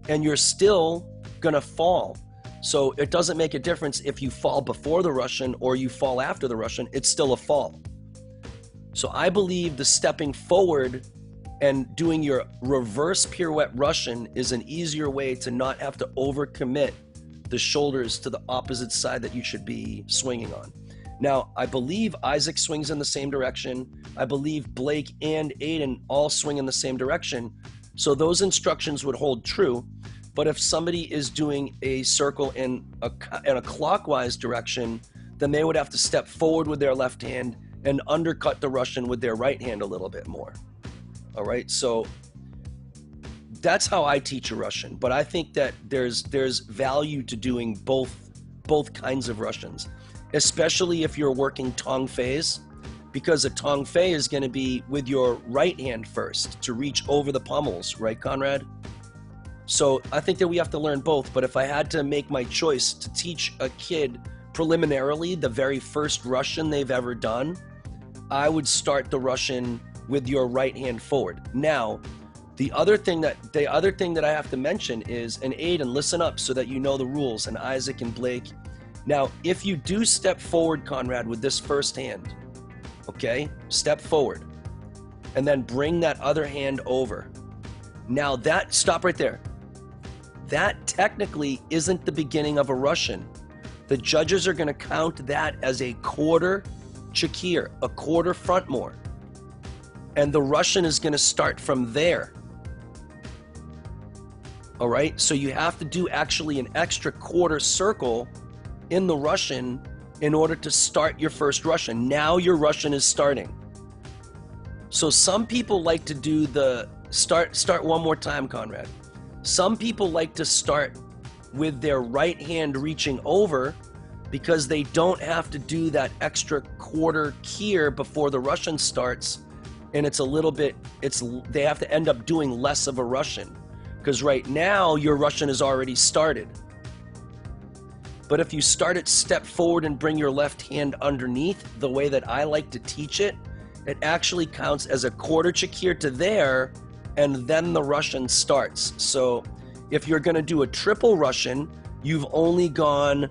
and you're still going to fall. So it doesn't make a difference if you fall before the Russian or you fall after the Russian, it's still a fall. So I believe the stepping forward and doing your reverse pirouette Russian is an easier way to not have to overcommit the shoulders to the opposite side that you should be swinging on. Now, I believe Isaac swings in the same direction. I believe Blake and Aiden all swing in the same direction. So those instructions would hold true. But if somebody is doing a circle in a clockwise direction, then they would have to step forward with their left hand and undercut the Russian with their right hand a little bit more. All right, so that's how I teach a Russian. But I think that there's value to doing both kinds of Russians, especially if you're working Tong Feis, because a Tong Fei is going to be with your right hand first to reach over the pommels, right, Conrad? So I think that we have to learn both. But if I had to make my choice to teach a kid preliminarily the very first Russian they've ever done, I would start the Russian with your right hand forward. Now, the other thing that I have to mention is, and Aiden, listen up so that you know the rules, and Isaac and Blake. Now, if you do step forward, Conrad, with this first hand, okay, step forward, and then bring that other hand over. Now stop right there. That technically isn't the beginning of a Russian. The judges are going to count that as a quarter chakir, a quarter front more. And the Russian is going to start from there. All right, so you have to do actually an extra quarter circle in the Russian in order to start your first Russian. Now your Russian is starting. So some people like to do the start one more time, Conrad. Some people like to start with their right hand reaching over because they don't have to do that extra quarter kier before the Russian starts, and it's a little bit, they have to end up doing less of a Russian because right now your Russian is already started. But if you start it, step forward and bring your left hand underneath the way that I like to teach it, it actually counts as a quarter chakir to there, and then the Russian starts. So if you're going to do a triple Russian, you've only gone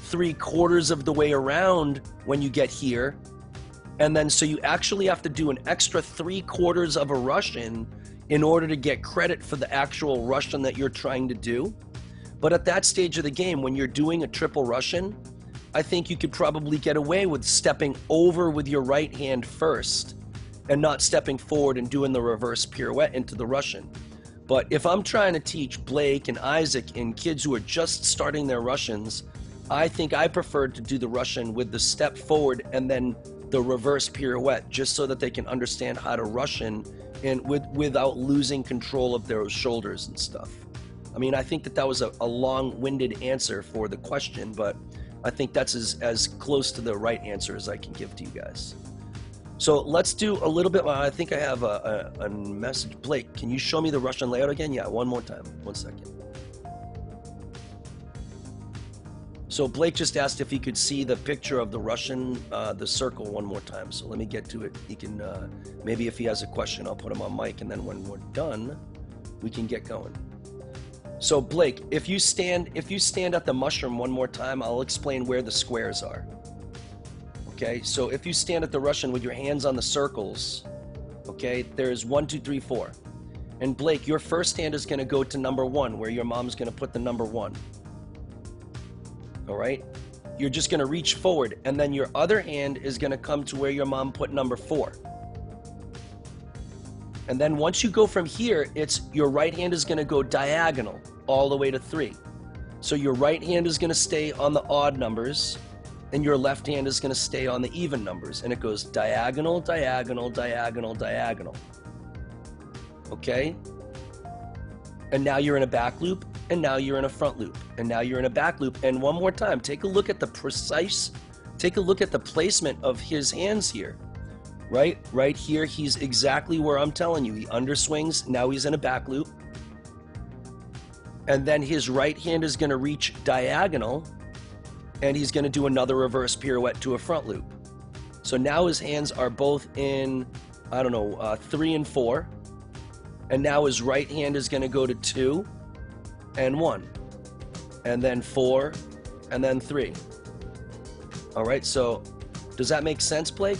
3/4 of the way around when you get here. And then so you actually have to do an extra 3/4 of a Russian in order to get credit for the actual Russian that you're trying to do. But at that stage of the game, when you're doing a triple Russian, I think you could probably get away with stepping over with your right hand first and not stepping forward and doing the reverse pirouette into the Russian. But if I'm trying to teach Blake and Isaac and kids who are just starting their Russians, I think I prefer to do the Russian with the step forward and then the reverse pirouette, just so that they can understand how to Russian and without losing control of their shoulders and stuff. I mean, I think that was a long-winded answer for the question, but I think that's as close to the right answer as I can give to you guys. So let's do a little bit. I think I have a message. Blake, can you show me the Russian layout again? Yeah, one more time. 1 second. So Blake just asked if he could see the picture of the Russian, the circle one more time. So let me get to it. He can, maybe if he has a question, I'll put him on mic, and then when we're done, we can get going. So Blake, if you stand at the mushroom one more time, I'll explain where the squares are. Okay, so if you stand at the Russian with your hands on the circles, okay, there's 1, 2, 3, 4. And Blake, your first hand is going to go to number 1, where your mom's going to put the number 1. All right, you're just going to reach forward, and then your other hand is going to come to where your mom put number 4. And then once you go from here, your right hand is going to go diagonal all the way to 3. So your right hand is going to stay on the odd numbers, and your left hand is going to stay on the even numbers. And it goes diagonal, diagonal, diagonal, diagonal. Okay? And now you're in a back loop, and now you're in a front loop, and now you're in a back loop. And one more time, take a look at the placement of his hands here. Right here, he's exactly where I'm telling you. He underswings, now he's in a back loop. And then his right hand is going to reach diagonal, and he's going to do another reverse pirouette to a front loop. So now his hands are both in, 3 and 4. And now his right hand is going to go to 2 and 1. And then 4 and then 3. All right, so does that make sense, Blake?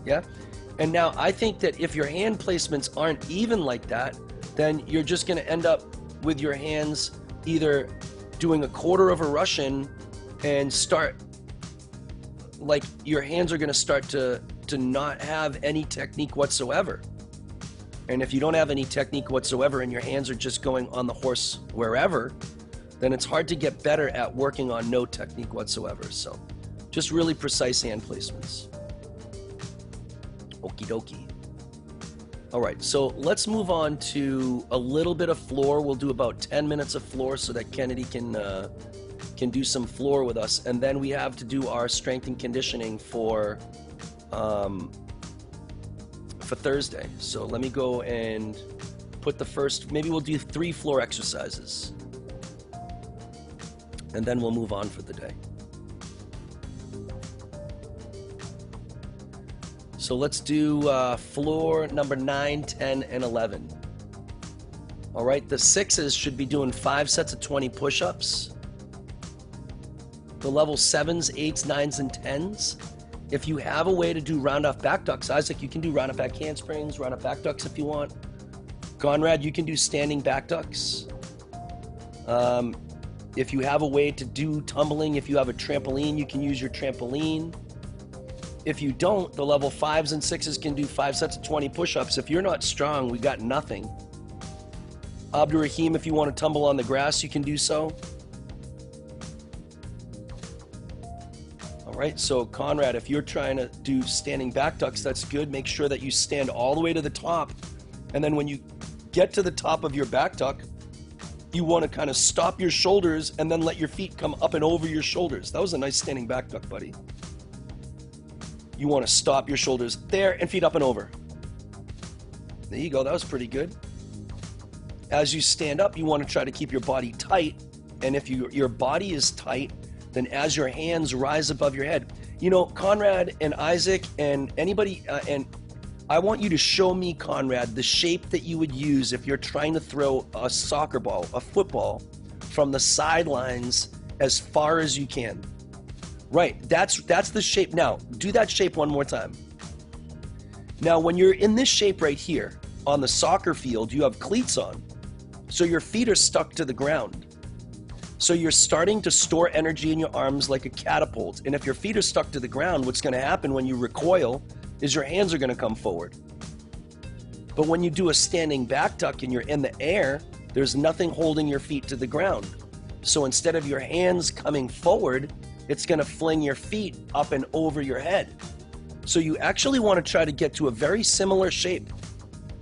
Yeah? And now I think that if your hand placements aren't even like that, then you're just going to end up with your hands either doing a quarter of a Russian and start, like, your hands are going to start to not have any technique whatsoever. And if you don't have any technique whatsoever and your hands are just going on the horse wherever, then it's hard to get better at working on no technique whatsoever. So just really precise hand placements. Okie dokie. All right, so let's move on to a little bit of floor. We'll do about 10 minutes of floor so that Kennedy can do some floor with us. And then we have to do our strength and conditioning for Thursday. So let me go and put the first, maybe we'll do 3 floor exercises. And then we'll move on for the day. So let's do floor number 9, 10, and 11. All right, the 6s should be doing 5 sets of 20 push-ups. The level 7s, 8s, 9s, and 10s. If you have a way to do round-off back ducks, Isaac, you can do round-off back handsprings, round-off back ducks if you want. Conrad, you can do standing back ducks. If you have a way to do tumbling, if you have a trampoline, you can use your trampoline. If you don't, the level 5s and 6s can do 5 sets of 20 push-ups. If you're not strong, we got nothing. Abdurrahim, if you want to tumble on the grass, you can do so. All right, so Conrad, if you're trying to do standing back ducks, that's good. Make sure that you stand all the way to the top. And then when you get to the top of your back duck, you want to kind of stop your shoulders and then let your feet come up and over your shoulders. That was a nice standing back duck, buddy. You want to stop your shoulders there and feet up and over. There you go. That was pretty good. As you stand up, you want to try to keep your body tight. And if your body is tight, then as your hands rise above your head, you know, Conrad and Isaac and anybody, and I want you to show me, Conrad, the shape that you would use if you're trying to throw a soccer ball, a football, from the sidelines as far as you can. Right, that's the shape. Now, do that shape one more time. Now, when you're in this shape right here, on the soccer field, you have cleats on. So your feet are stuck to the ground. So you're starting to store energy in your arms like a catapult. And if your feet are stuck to the ground, what's going to happen when you recoil is your hands are going to come forward. But when you do a standing back duck and you're in the air, there's nothing holding your feet to the ground. So instead of your hands coming forward, it's going to fling your feet up and over your head. So you actually want to try to get to a very similar shape.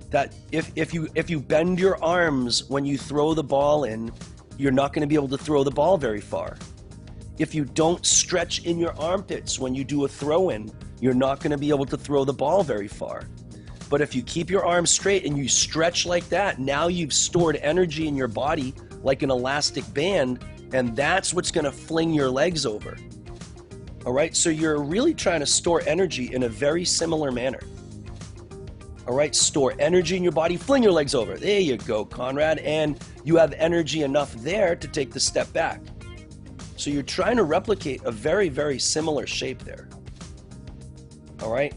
That if you bend your arms when you throw the ball in, you're not going to be able to throw the ball very far. If you don't stretch in your armpits when you do a throw in, you're not going to be able to throw the ball very far. But if you keep your arms straight and you stretch like that, now you've stored energy in your body like an elastic band, and that's what's going to fling your legs over. All right, so you're really trying to store energy in a very similar manner. All right, store energy in your body, fling your legs over. There you go, Conrad. And you have energy enough there to take the step back. So you're trying to replicate a very, very similar shape there. All right.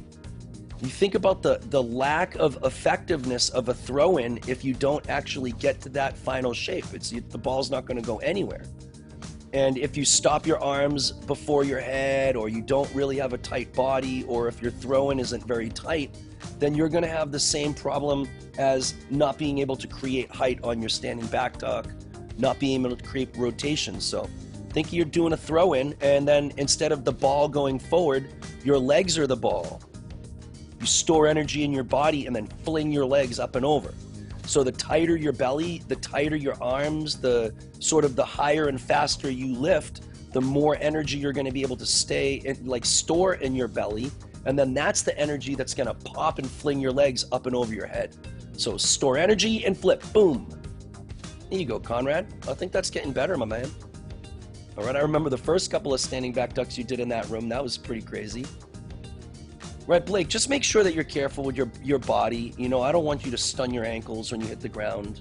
You think about the lack of effectiveness of a throw-in if you don't actually get to that final shape. The ball's not going to go anywhere. And if you stop your arms before your head, or you don't really have a tight body, or if your throw-in isn't very tight, then you're going to have the same problem as not being able to create height on your standing back duck, not being able to create rotation. So think you're doing a throw-in, and then instead of the ball going forward, your legs are the ball. You store energy in your body and then fling your legs up and over. So the tighter your belly, the tighter your arms, the higher and faster you lift, the more energy you're going to be able to store in your belly. And then that's the energy that's going to pop and fling your legs up and over your head. So store energy and flip, boom. There you go, Conrad. I think that's getting better, my man. All right, I remember the first couple of standing back ducks you did in that room. That was pretty crazy. Right, Blake, just make sure that you're careful with your body. You know, I don't want you to stun your ankles when you hit the ground.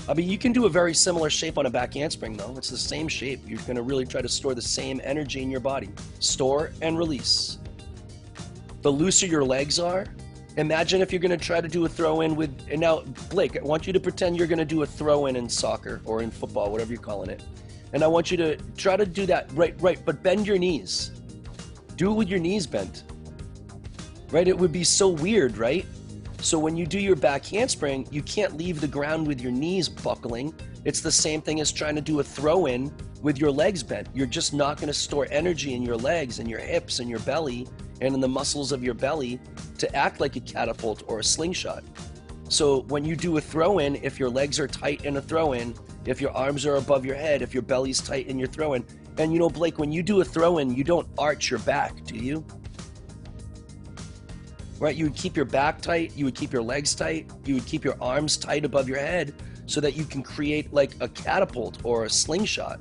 I mean, you can do a very similar shape on a back handspring, though. It's the same shape. You're going to really try to store the same energy in your body. Store and release. The looser your legs are, imagine if you're going to try to do a throw-in with... And now, Blake, I want you to pretend you're going to do a throw-in soccer or in football, whatever you're calling it. And I want you to try to do that, right, but bend your knees. Do it with your knees bent, right? It would be so weird, right? So when you do your back handspring, you can't leave the ground with your knees buckling. It's the same thing as trying to do a throw-in with your legs bent. You're just not going to store energy in your legs and your hips and your belly and in the muscles of your belly to act like a catapult or a slingshot. So when you do a throw-in, if your legs are tight in a throw-in, if your arms are above your head, if your belly's tight in your throw-in, and you know, Blake, when you do a throw-in, you don't arch your back, do you? Right, you would keep your back tight, you would keep your legs tight, you would keep your arms tight above your head so that you can create like a catapult or a slingshot,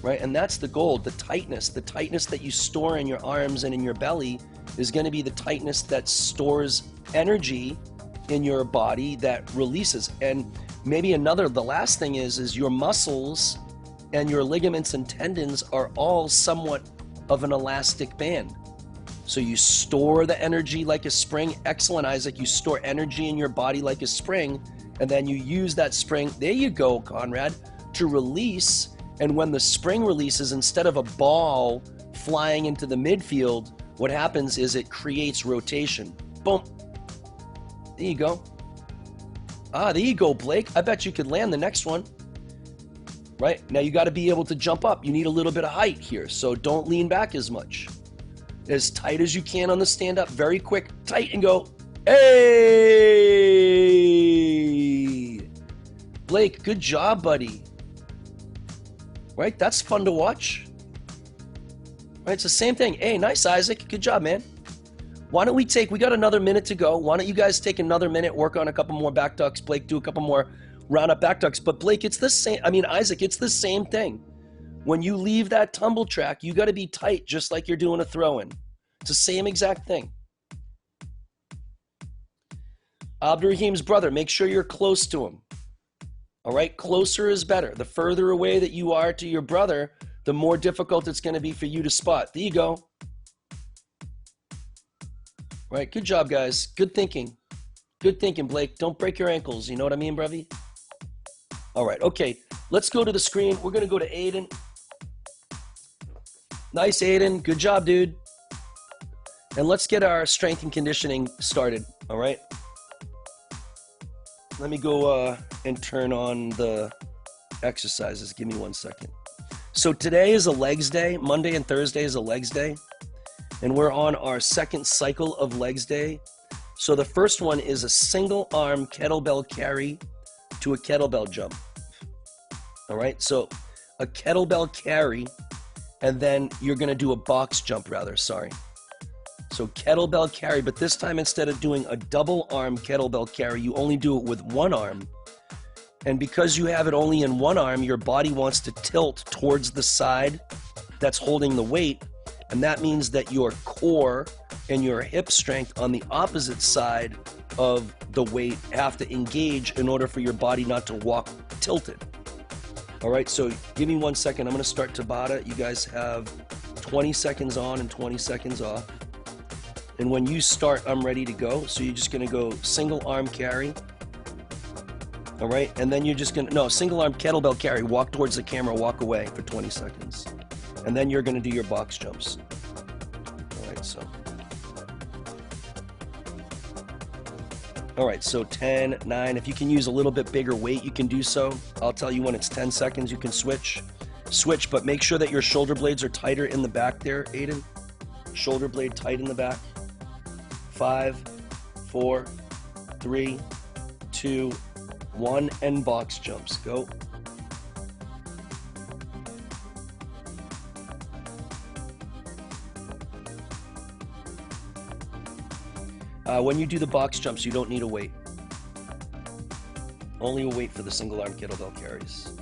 right? And that's the goal, the tightness that you store in your arms and in your belly is going to be the tightness that stores energy in your body that releases. And maybe the last thing is your muscles and your ligaments and tendons are all somewhat of an elastic band. So you store the energy like a spring. Excellent, Isaac. You store energy in your body like a spring, and then you use that spring, there you go, Conrad, to release. And when the spring releases, instead of a ball flying into the midfield, what happens is it creates rotation. Boom. There you go. There you go, Blake. I bet you could land the next one. Right? Now you got to be able to jump up. You need a little bit of height here, so don't lean back as much. As tight as you can on the stand-up, very quick, tight, and go. Hey! Blake, good job, buddy. Right? That's fun to watch. Right? It's the same thing. Hey, nice, Isaac. Good job, man. Why don't we got another minute to go. Why don't you guys take another minute, work on a couple more back ducks. Blake, do a couple more round-up back ducks. But Blake, it's the same. Isaac, it's the same thing. When you leave that tumble track, you got to be tight, just like you're doing a throw-in. It's the same exact thing. Abdurrahim's brother, make sure you're close to him. All right, closer is better. The further away that you are to your brother, the more difficult it's going to be for you to spot. There you go. All right, good job, guys. Good thinking. Good thinking, Blake. Don't break your ankles. You know what I mean, bruvy? All right, okay. Let's go to the screen. We're going to go to Aiden. Nice, Aiden. Good job, dude. And let's get our strength and conditioning started, all right? Let me go and turn on the exercises. Give me 1 second. So today is a legs day. Monday and Thursday is a legs day. And we're on our second cycle of legs day. So the first one is a single arm kettlebell carry to a kettlebell jump. All right, so a kettlebell carry, and then you're gonna do a box jump rather, sorry. So kettlebell carry, but this time instead of doing a double arm kettlebell carry, you only do it with one arm. And because you have it only in one arm, your body wants to tilt towards the side that's holding the weight. And that means that your core and your hip strength on the opposite side of the weight have to engage in order for your body not to walk tilted. All right, so give me 1 second. I'm gonna start Tabata. You guys have 20 seconds on and 20 seconds off. And when you start, I'm ready to go. So you're just gonna go single arm carry. All right, and then you're just gonna, no, single arm kettlebell carry. Walk towards the camera, walk away for 20 seconds. And then you're gonna do your box jumps. All right, so. All right, so 10, 9. If you can use a little bit bigger weight, you can do so. I'll tell you when it's 10 seconds, you can switch. Switch, but make sure that your shoulder blades are tighter in the back there, Aiden. Shoulder blade tight in the back. 5, 4, 3, 2, 1, and box jumps. Go. When you do the box jumps, you don't need a weight. Only a weight for the single arm kettlebell carries.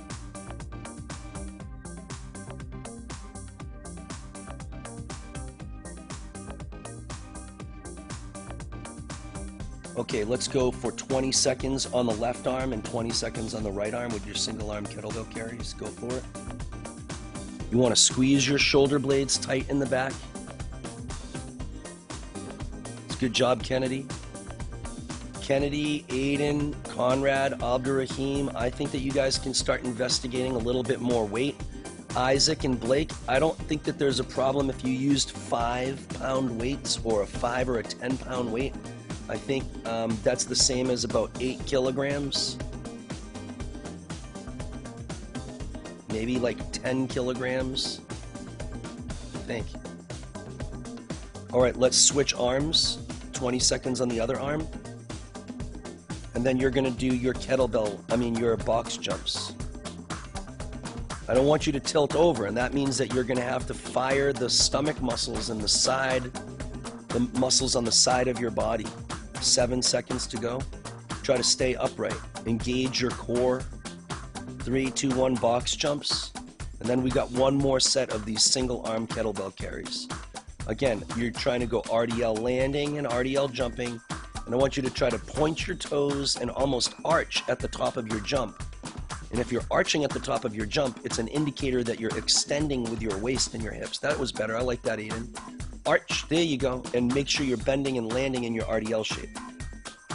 Okay, let's go for 20 seconds on the left arm and 20 seconds on the right arm with your single arm kettlebell carries. Go for it. You want to squeeze your shoulder blades tight in the back. Good job, Kennedy. Kennedy, Aiden, Conrad, Abdurrahim. I think that you guys can start investigating a little bit more weight. Isaac and Blake, I don't think that there's a problem if you used 5-pound weights or a 5 or a 10-pound weight. I think that's the same as about 8 kilograms. Maybe like 10 kilograms, I think. All right, let's switch arms. 20 seconds on the other arm. And then you're gonna do your your box jumps. I don't want you to tilt over, and that means that you're gonna have to fire the stomach muscles and the muscles on the side of your body. 7 seconds to go. Try to stay upright. Engage your core. 3, 2, 1 box jumps. And then we got one more set of these single arm kettlebell carries. Again, you're trying to go RDL landing and RDL jumping. And I want you to try to point your toes and almost arch at the top of your jump. And if you're arching at the top of your jump, it's an indicator that you're extending with your waist and your hips. That was better. I like that, Aiden. Arch. There you go. And make sure you're bending and landing in your RDL shape.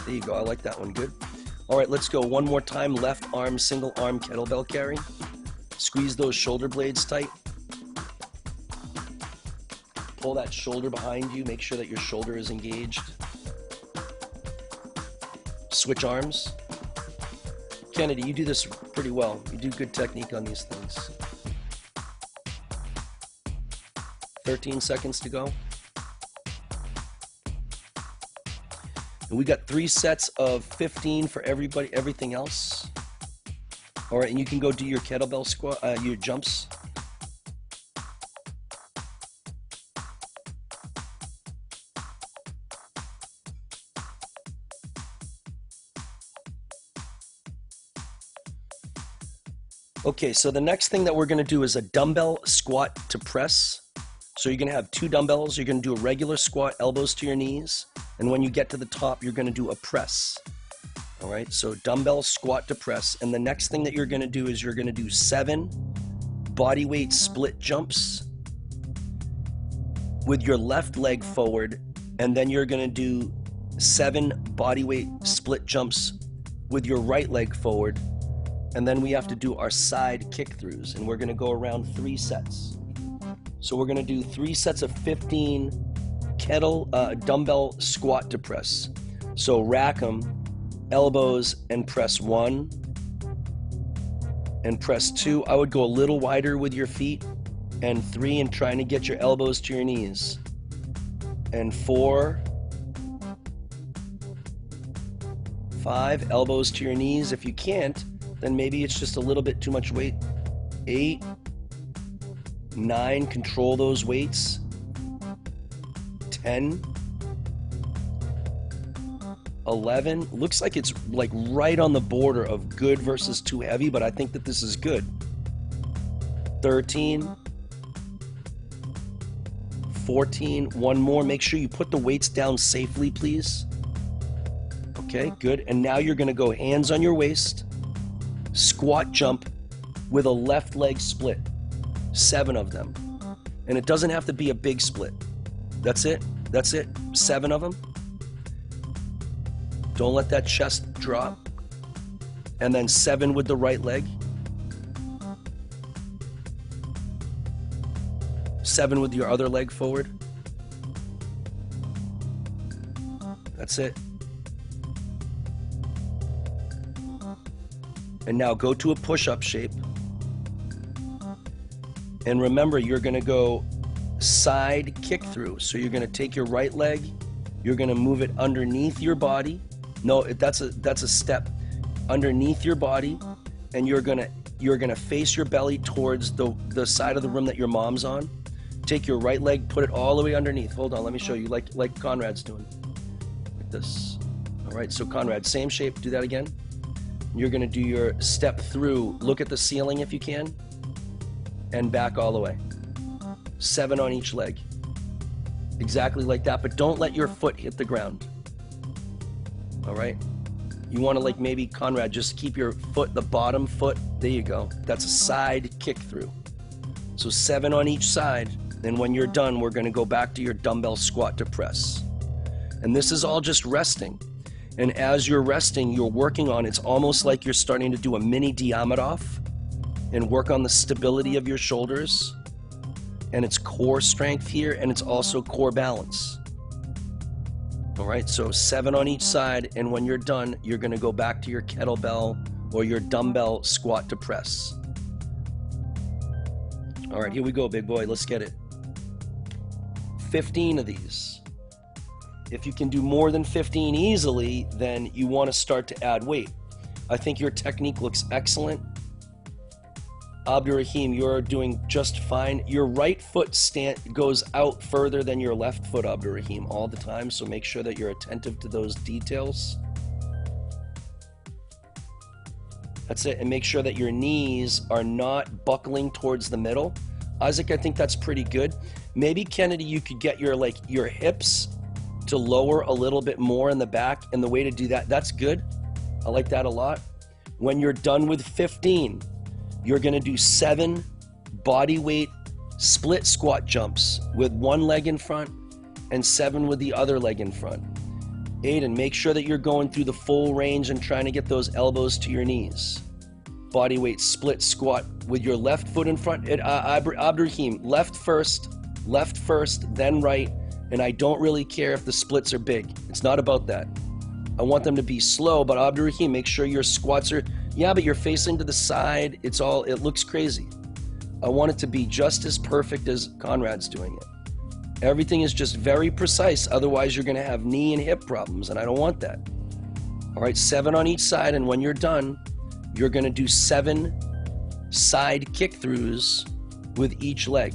There you go. I like that one. Good. All right, let's go one more time. Left arm, single arm kettlebell carry. Squeeze those shoulder blades tight. Pull that shoulder behind you. Make sure that your shoulder is engaged. Switch arms. Kennedy, you do this pretty well. You do good technique on these things. 13 seconds to go. And we got 3 sets of 15 for everybody, everything else. All right, and you can go do your kettlebell squat, your jumps. Okay, so the next thing that we're gonna do is a dumbbell squat to press. So you're gonna have 2 dumbbells. You're gonna do a regular squat, elbows to your knees. And when you get to the top, you're gonna do a press. All right, so dumbbell squat to press. And the next thing that you're gonna do is you're gonna do 7 body weight split jumps with your left leg forward. And then you're gonna do 7 body weight split jumps with your right leg forward. And then we have to do our side kick throughs, and we're gonna go around 3 sets. So we're gonna do 3 sets of 15 dumbbell squat to press. So rack them, elbows, and press 1, and press 2. I would go a little wider with your feet, and 3, and trying to get your elbows to your knees. And 4, 5, elbows to your knees. If you can't, then maybe it's just a little bit too much weight. 8, 9, control those weights. 10, 11, looks like it's like right on the border of good versus too heavy, but I think that this is good. 13, 14, one more. Make sure you put the weights down safely, please. Okay, good. And now you're gonna go hands on your waist, squat jump with a left leg split. 7 of them. And it doesn't have to be a big split. That's it. That's it. 7 of them. Don't let that chest drop. And then 7 with the right leg. 7 with your other leg forward. That's it. And now go to a push-up shape. And remember, you're gonna go side kick through. So you're gonna take your right leg, you're gonna move it underneath your body. No, that's a step. Underneath your body, and you're gonna face your belly towards the side of the room that your mom's on. Take your right leg, put it all the way underneath. Hold on, let me show you, like Conrad's doing. Like this. All right, so Conrad, same shape, do that again. You're gonna do your step through, look at the ceiling if you can, and back all the way. 7 on each leg. Exactly like that, but don't let your foot hit the ground. All right? You wanna, like, maybe, Conrad, just keep your foot, the bottom foot, there you go. That's a side kick through. So 7 on each side, and when you're done, we're gonna go back to your dumbbell squat to press. And this is all just resting. And as you're resting, you're working on, it's almost like you're starting to do a mini Diamidov. and work on the stability of your shoulders. And it's core strength here, and it's also core balance. All right, so 7 on each side, and when you're done, you're gonna go back to your kettlebell or your dumbbell squat to press. All right, here we go, big boy, let's get it. 15 of these. If you can do more than 15 easily, then you wanna start to add weight. I think your technique looks excellent. Abdurrahim, you're doing just fine. Your right foot goes out further than your left foot, Abdurrahim, all the time, so make sure that you're attentive to those details. That's it, and make sure that your knees are not buckling towards the middle. Isaac, I think that's pretty good. Maybe, Kennedy, you could get your hips to lower a little bit more in the back, and the way to do that, that's good. I like that a lot. When you're done with 15, you're gonna do 7 body weight split squat jumps with one leg in front and 7 with the other leg in front. Aiden, make sure that you're going through the full range and trying to get those elbows to your knees. Body weight split squat with your left foot in front. Abdurrahim, left first, then right, and I don't really care if the splits are big. It's not about that. I want them to be slow, but Abdurrahim, make sure your squats are, yeah, but you're facing to the side. It looks crazy. I want it to be just as perfect as Conrad's doing it. Everything is just very precise. Otherwise, you're gonna have knee and hip problems, and I don't want that. All right, 7 on each side, and when you're done, you're gonna do 7 side kick-throughs with each leg.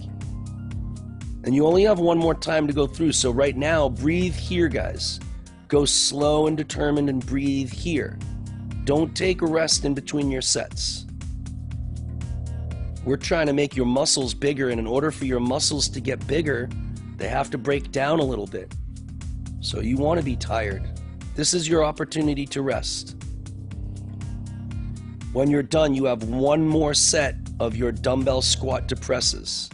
And you only have one more time to go through, so right now, breathe here, guys. Go slow and determined and breathe here. Don't take a rest in between your sets. We're trying to make your muscles bigger, and in order for your muscles to get bigger, they have to break down a little bit. So you want to be tired. This is your opportunity to rest. When you're done, you have one more set of your dumbbell squat to presses.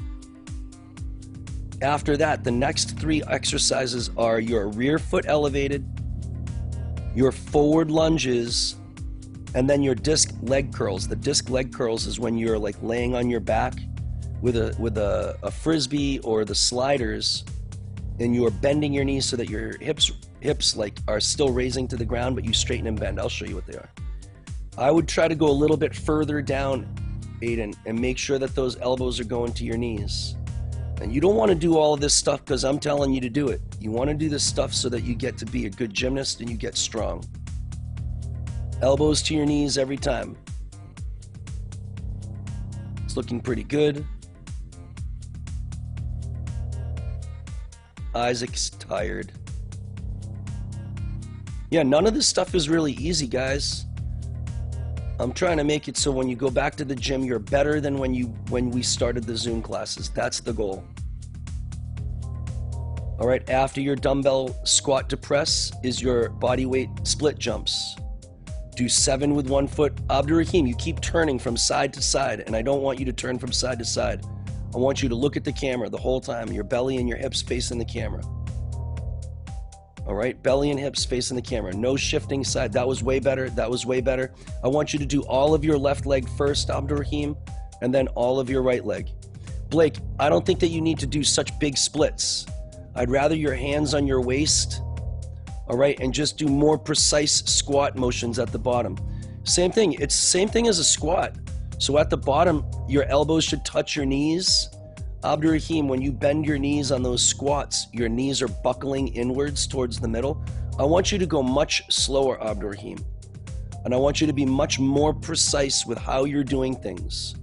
After that, the next 3 exercises are your rear foot elevated, your forward lunges, and then your disc leg curls. The disc leg curls is when you're like laying on your back with a frisbee or the sliders, and you're bending your knees so that your hips like are still raising to the ground, but you straighten and bend. I'll show you what they are. I would try to go a little bit further down, Aiden, and make sure that those elbows are going to your knees. And you don't want to do all of this stuff because I'm telling you to do it. You want to do this stuff so that you get to be a good gymnast and you get strong. Elbows to your knees every time. It's looking pretty good. Isaac's tired. Yeah, none of this stuff is really easy, guys. I'm trying to make it so when you go back to the gym, you're better than when we started the Zoom classes. That's the goal. All right, after your dumbbell squat to press is your body weight split jumps. Do 7 with one foot. Abdurrahim, you keep turning from side to side, and I don't want you to turn from side to side. I want you to look at the camera the whole time, your belly and your hips facing the camera. All right, belly and hips facing the camera. No shifting side. That was way better. That was way better. I want you to do all of your left leg first, Abdurrahim, and then all of your right leg. Blake, I don't think that you need to do such big splits. I'd rather your hands on your waist, all right, and just do more precise squat motions at the bottom. Same thing. It's the same thing as a squat. So at the bottom, your elbows should touch your knees. Abdurrahim, when you bend your knees on those squats, your knees are buckling inwards towards the middle. I want you to go much slower, Abdurrahim. And I want you to be much more precise with how you're doing things.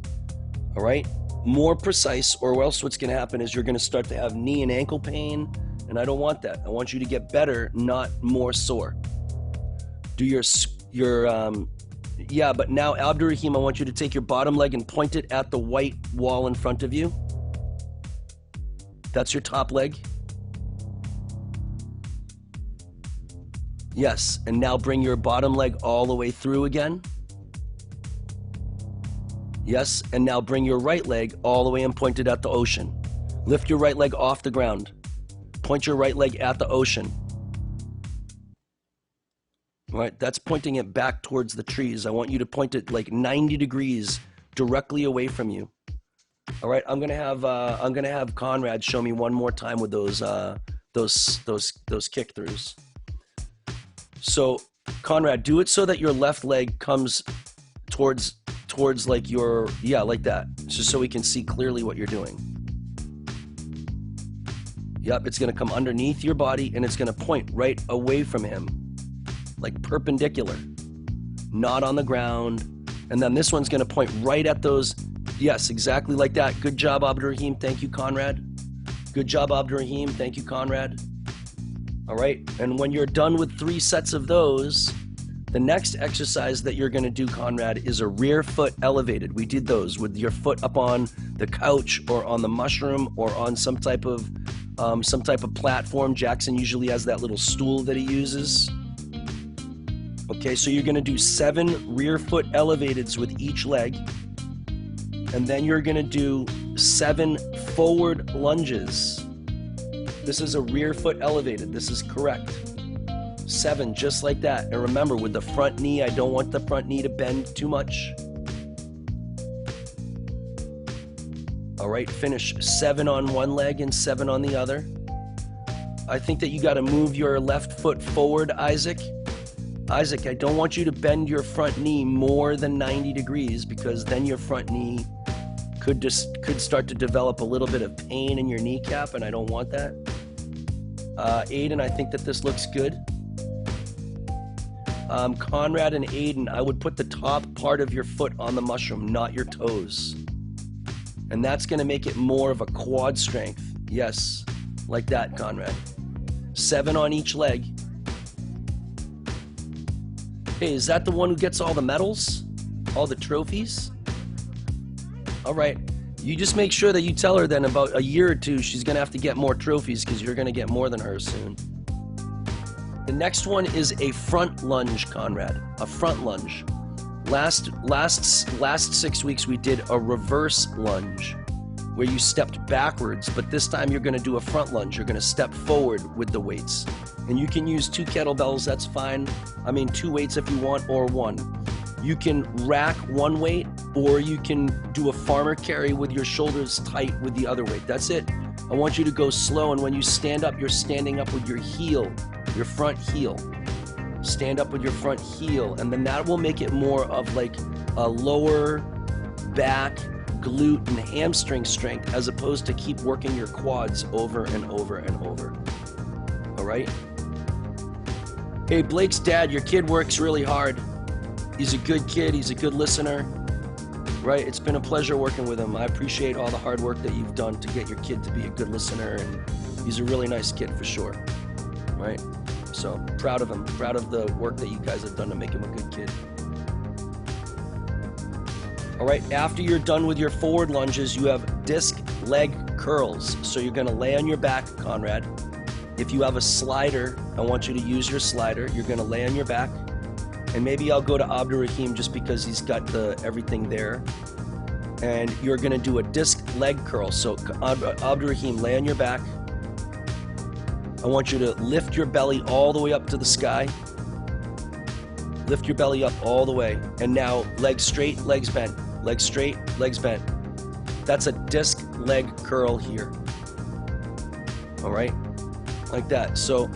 All right? More precise, or else what's going to happen is you're going to start to have knee and ankle pain, and I don't want that. I want you to get better, not more sore. Do yeah, but now, Abdurrahim, I want you to take your bottom leg and point it at the white wall in front of you. That's your top leg. Yes, and now bring your bottom leg all the way through again. Yes, and now bring your right leg all the way and point it at the ocean. Lift your right leg off the ground. Point your right leg at the ocean. All right, that's pointing it back towards the trees. I want you to point it like 90 degrees directly away from you. All right, I'm gonna have Conrad show me one more time with those kick throughs. So Conrad, do it so that your left leg comes towards like your, yeah, like that, just so we can see clearly what you're doing. Yep, it's gonna come underneath your body and it's gonna point right away from him, like perpendicular, not on the ground. And then this one's gonna point right at those, yes, exactly like that. Good job, Abdurrahim, thank you, Conrad. Good job, Abdurrahim, thank you, Conrad. All right, and when you're done with 3 sets of those, the next exercise that you're gonna do, Conrad, is a rear foot elevated. We did those with your foot up on the couch or on the mushroom or on some type of platform. Jackson usually has that little stool that he uses. Okay, so you're gonna do 7 rear foot elevateds with each leg, and then you're gonna do 7 forward lunges. This is a rear foot elevated, this is correct. 7, just like that. And remember, with the front knee, I don't want the front knee to bend too much. All right, finish 7 on one leg and 7 on the other. I think that you got to move your left foot forward, Isaac. Isaac, I don't want you to bend your front knee more than 90 degrees, because then your front knee could start to develop a little bit of pain in your kneecap, and I don't want that. Aiden, I think that this looks good. Conrad and Aiden, I would put the top part of your foot on the mushroom, not your toes. And that's gonna make it more of a quad strength. Yes, like that, Conrad. 7 on each leg. Hey, is that the one who gets all the medals? All the trophies? All right, you just make sure that you tell her then about a year or 2, she's gonna have to get more trophies because you're gonna get more than her soon. The next one is a front lunge, Conrad, a front lunge. Last 6 weeks we did a reverse lunge where you stepped backwards, but this time you're gonna do a front lunge. You're gonna step forward with the weights. And you can use 2 kettlebells, that's fine. I mean 2 weights if you want, or 1. You can rack 1 weight, or you can do a farmer carry with your shoulders tight with the other weight. That's it. I want you to go slow, and when you stand up, you're standing up with your heel, your front heel. Stand up with your front heel, and then that will make it more of like a lower back, glute, and hamstring strength, as opposed to keep working your quads over and over and over. All right? Hey, Blake's dad, your kid works really hard. He's a good kid, he's a good listener, right? It's been a pleasure working with him. I appreciate all the hard work that you've done to get your kid to be a good listener, and he's a really nice kid for sure, right? So proud of him, proud of the work that you guys have done to make him a good kid. All right, after you're done with your forward lunges, you have disc leg curls. So you're gonna lay on your back, Conrad. If you have a slider, I want you to use your slider. You're gonna lay on your back. And maybe I'll go to Abdurrahim just because he's got everything there. And you're gonna do a disc leg curl. So Abdurrahim, lay on your back. I want you to lift your belly all the way up to the sky. Lift your belly up all the way. And now legs straight, legs bent. Legs straight, legs bent. That's a disc leg curl here. All right, like that. So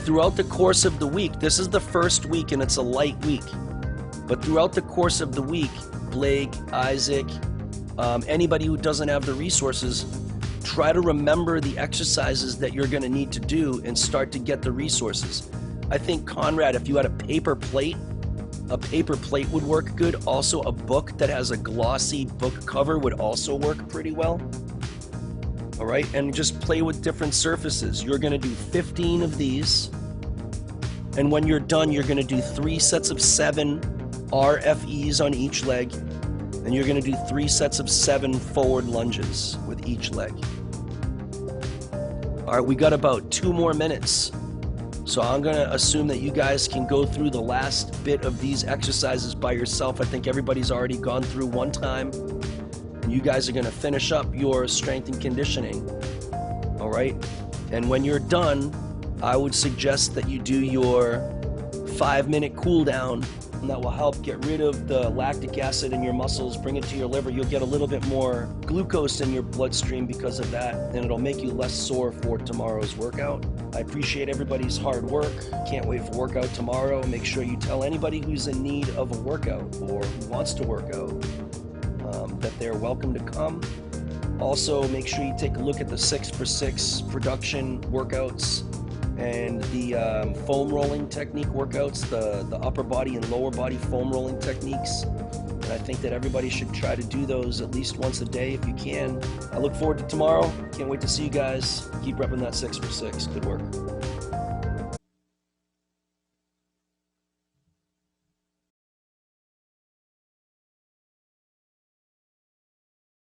throughout the course of the week, this is the first week and it's a light week. But throughout the course of the week, Blake, Isaac, anybody who doesn't have the resources, try to remember the exercises that you're gonna need to do and start to get the resources. I think, Conrad, if you had a paper plate would work good. Also, a book that has a glossy book cover would also work pretty well. All right, and just play with different surfaces. You're gonna do 15 of these. And when you're done, you're gonna do 3 sets of 7 RFEs on each leg. And you're gonna do 3 sets of 7 forward lunges with each leg. All right, we got about 2 more minutes. So I'm gonna assume that you guys can go through the last bit of these exercises by yourself. I think everybody's already gone through one time. And you guys are gonna finish up your strength and conditioning, all right? And when you're done, I would suggest that you do your 5-minute cool down and that will help get rid of the lactic acid in your muscles, bring it to your liver. You'll get a little bit more glucose in your bloodstream because of that, and it'll make you less sore for tomorrow's workout. I appreciate everybody's hard work. Can't wait for workout tomorrow. Make sure you tell anybody who's in need of a workout or who wants to work out that they're welcome to come. Also, make sure you take a look at the 6x6 production workouts and the foam rolling technique workouts, the upper body and lower body foam rolling techniques. And I think that everybody should try to do those at least once a day if you can. I look forward to tomorrow. Can't wait to see you guys. Keep repping that 6x6. Good work.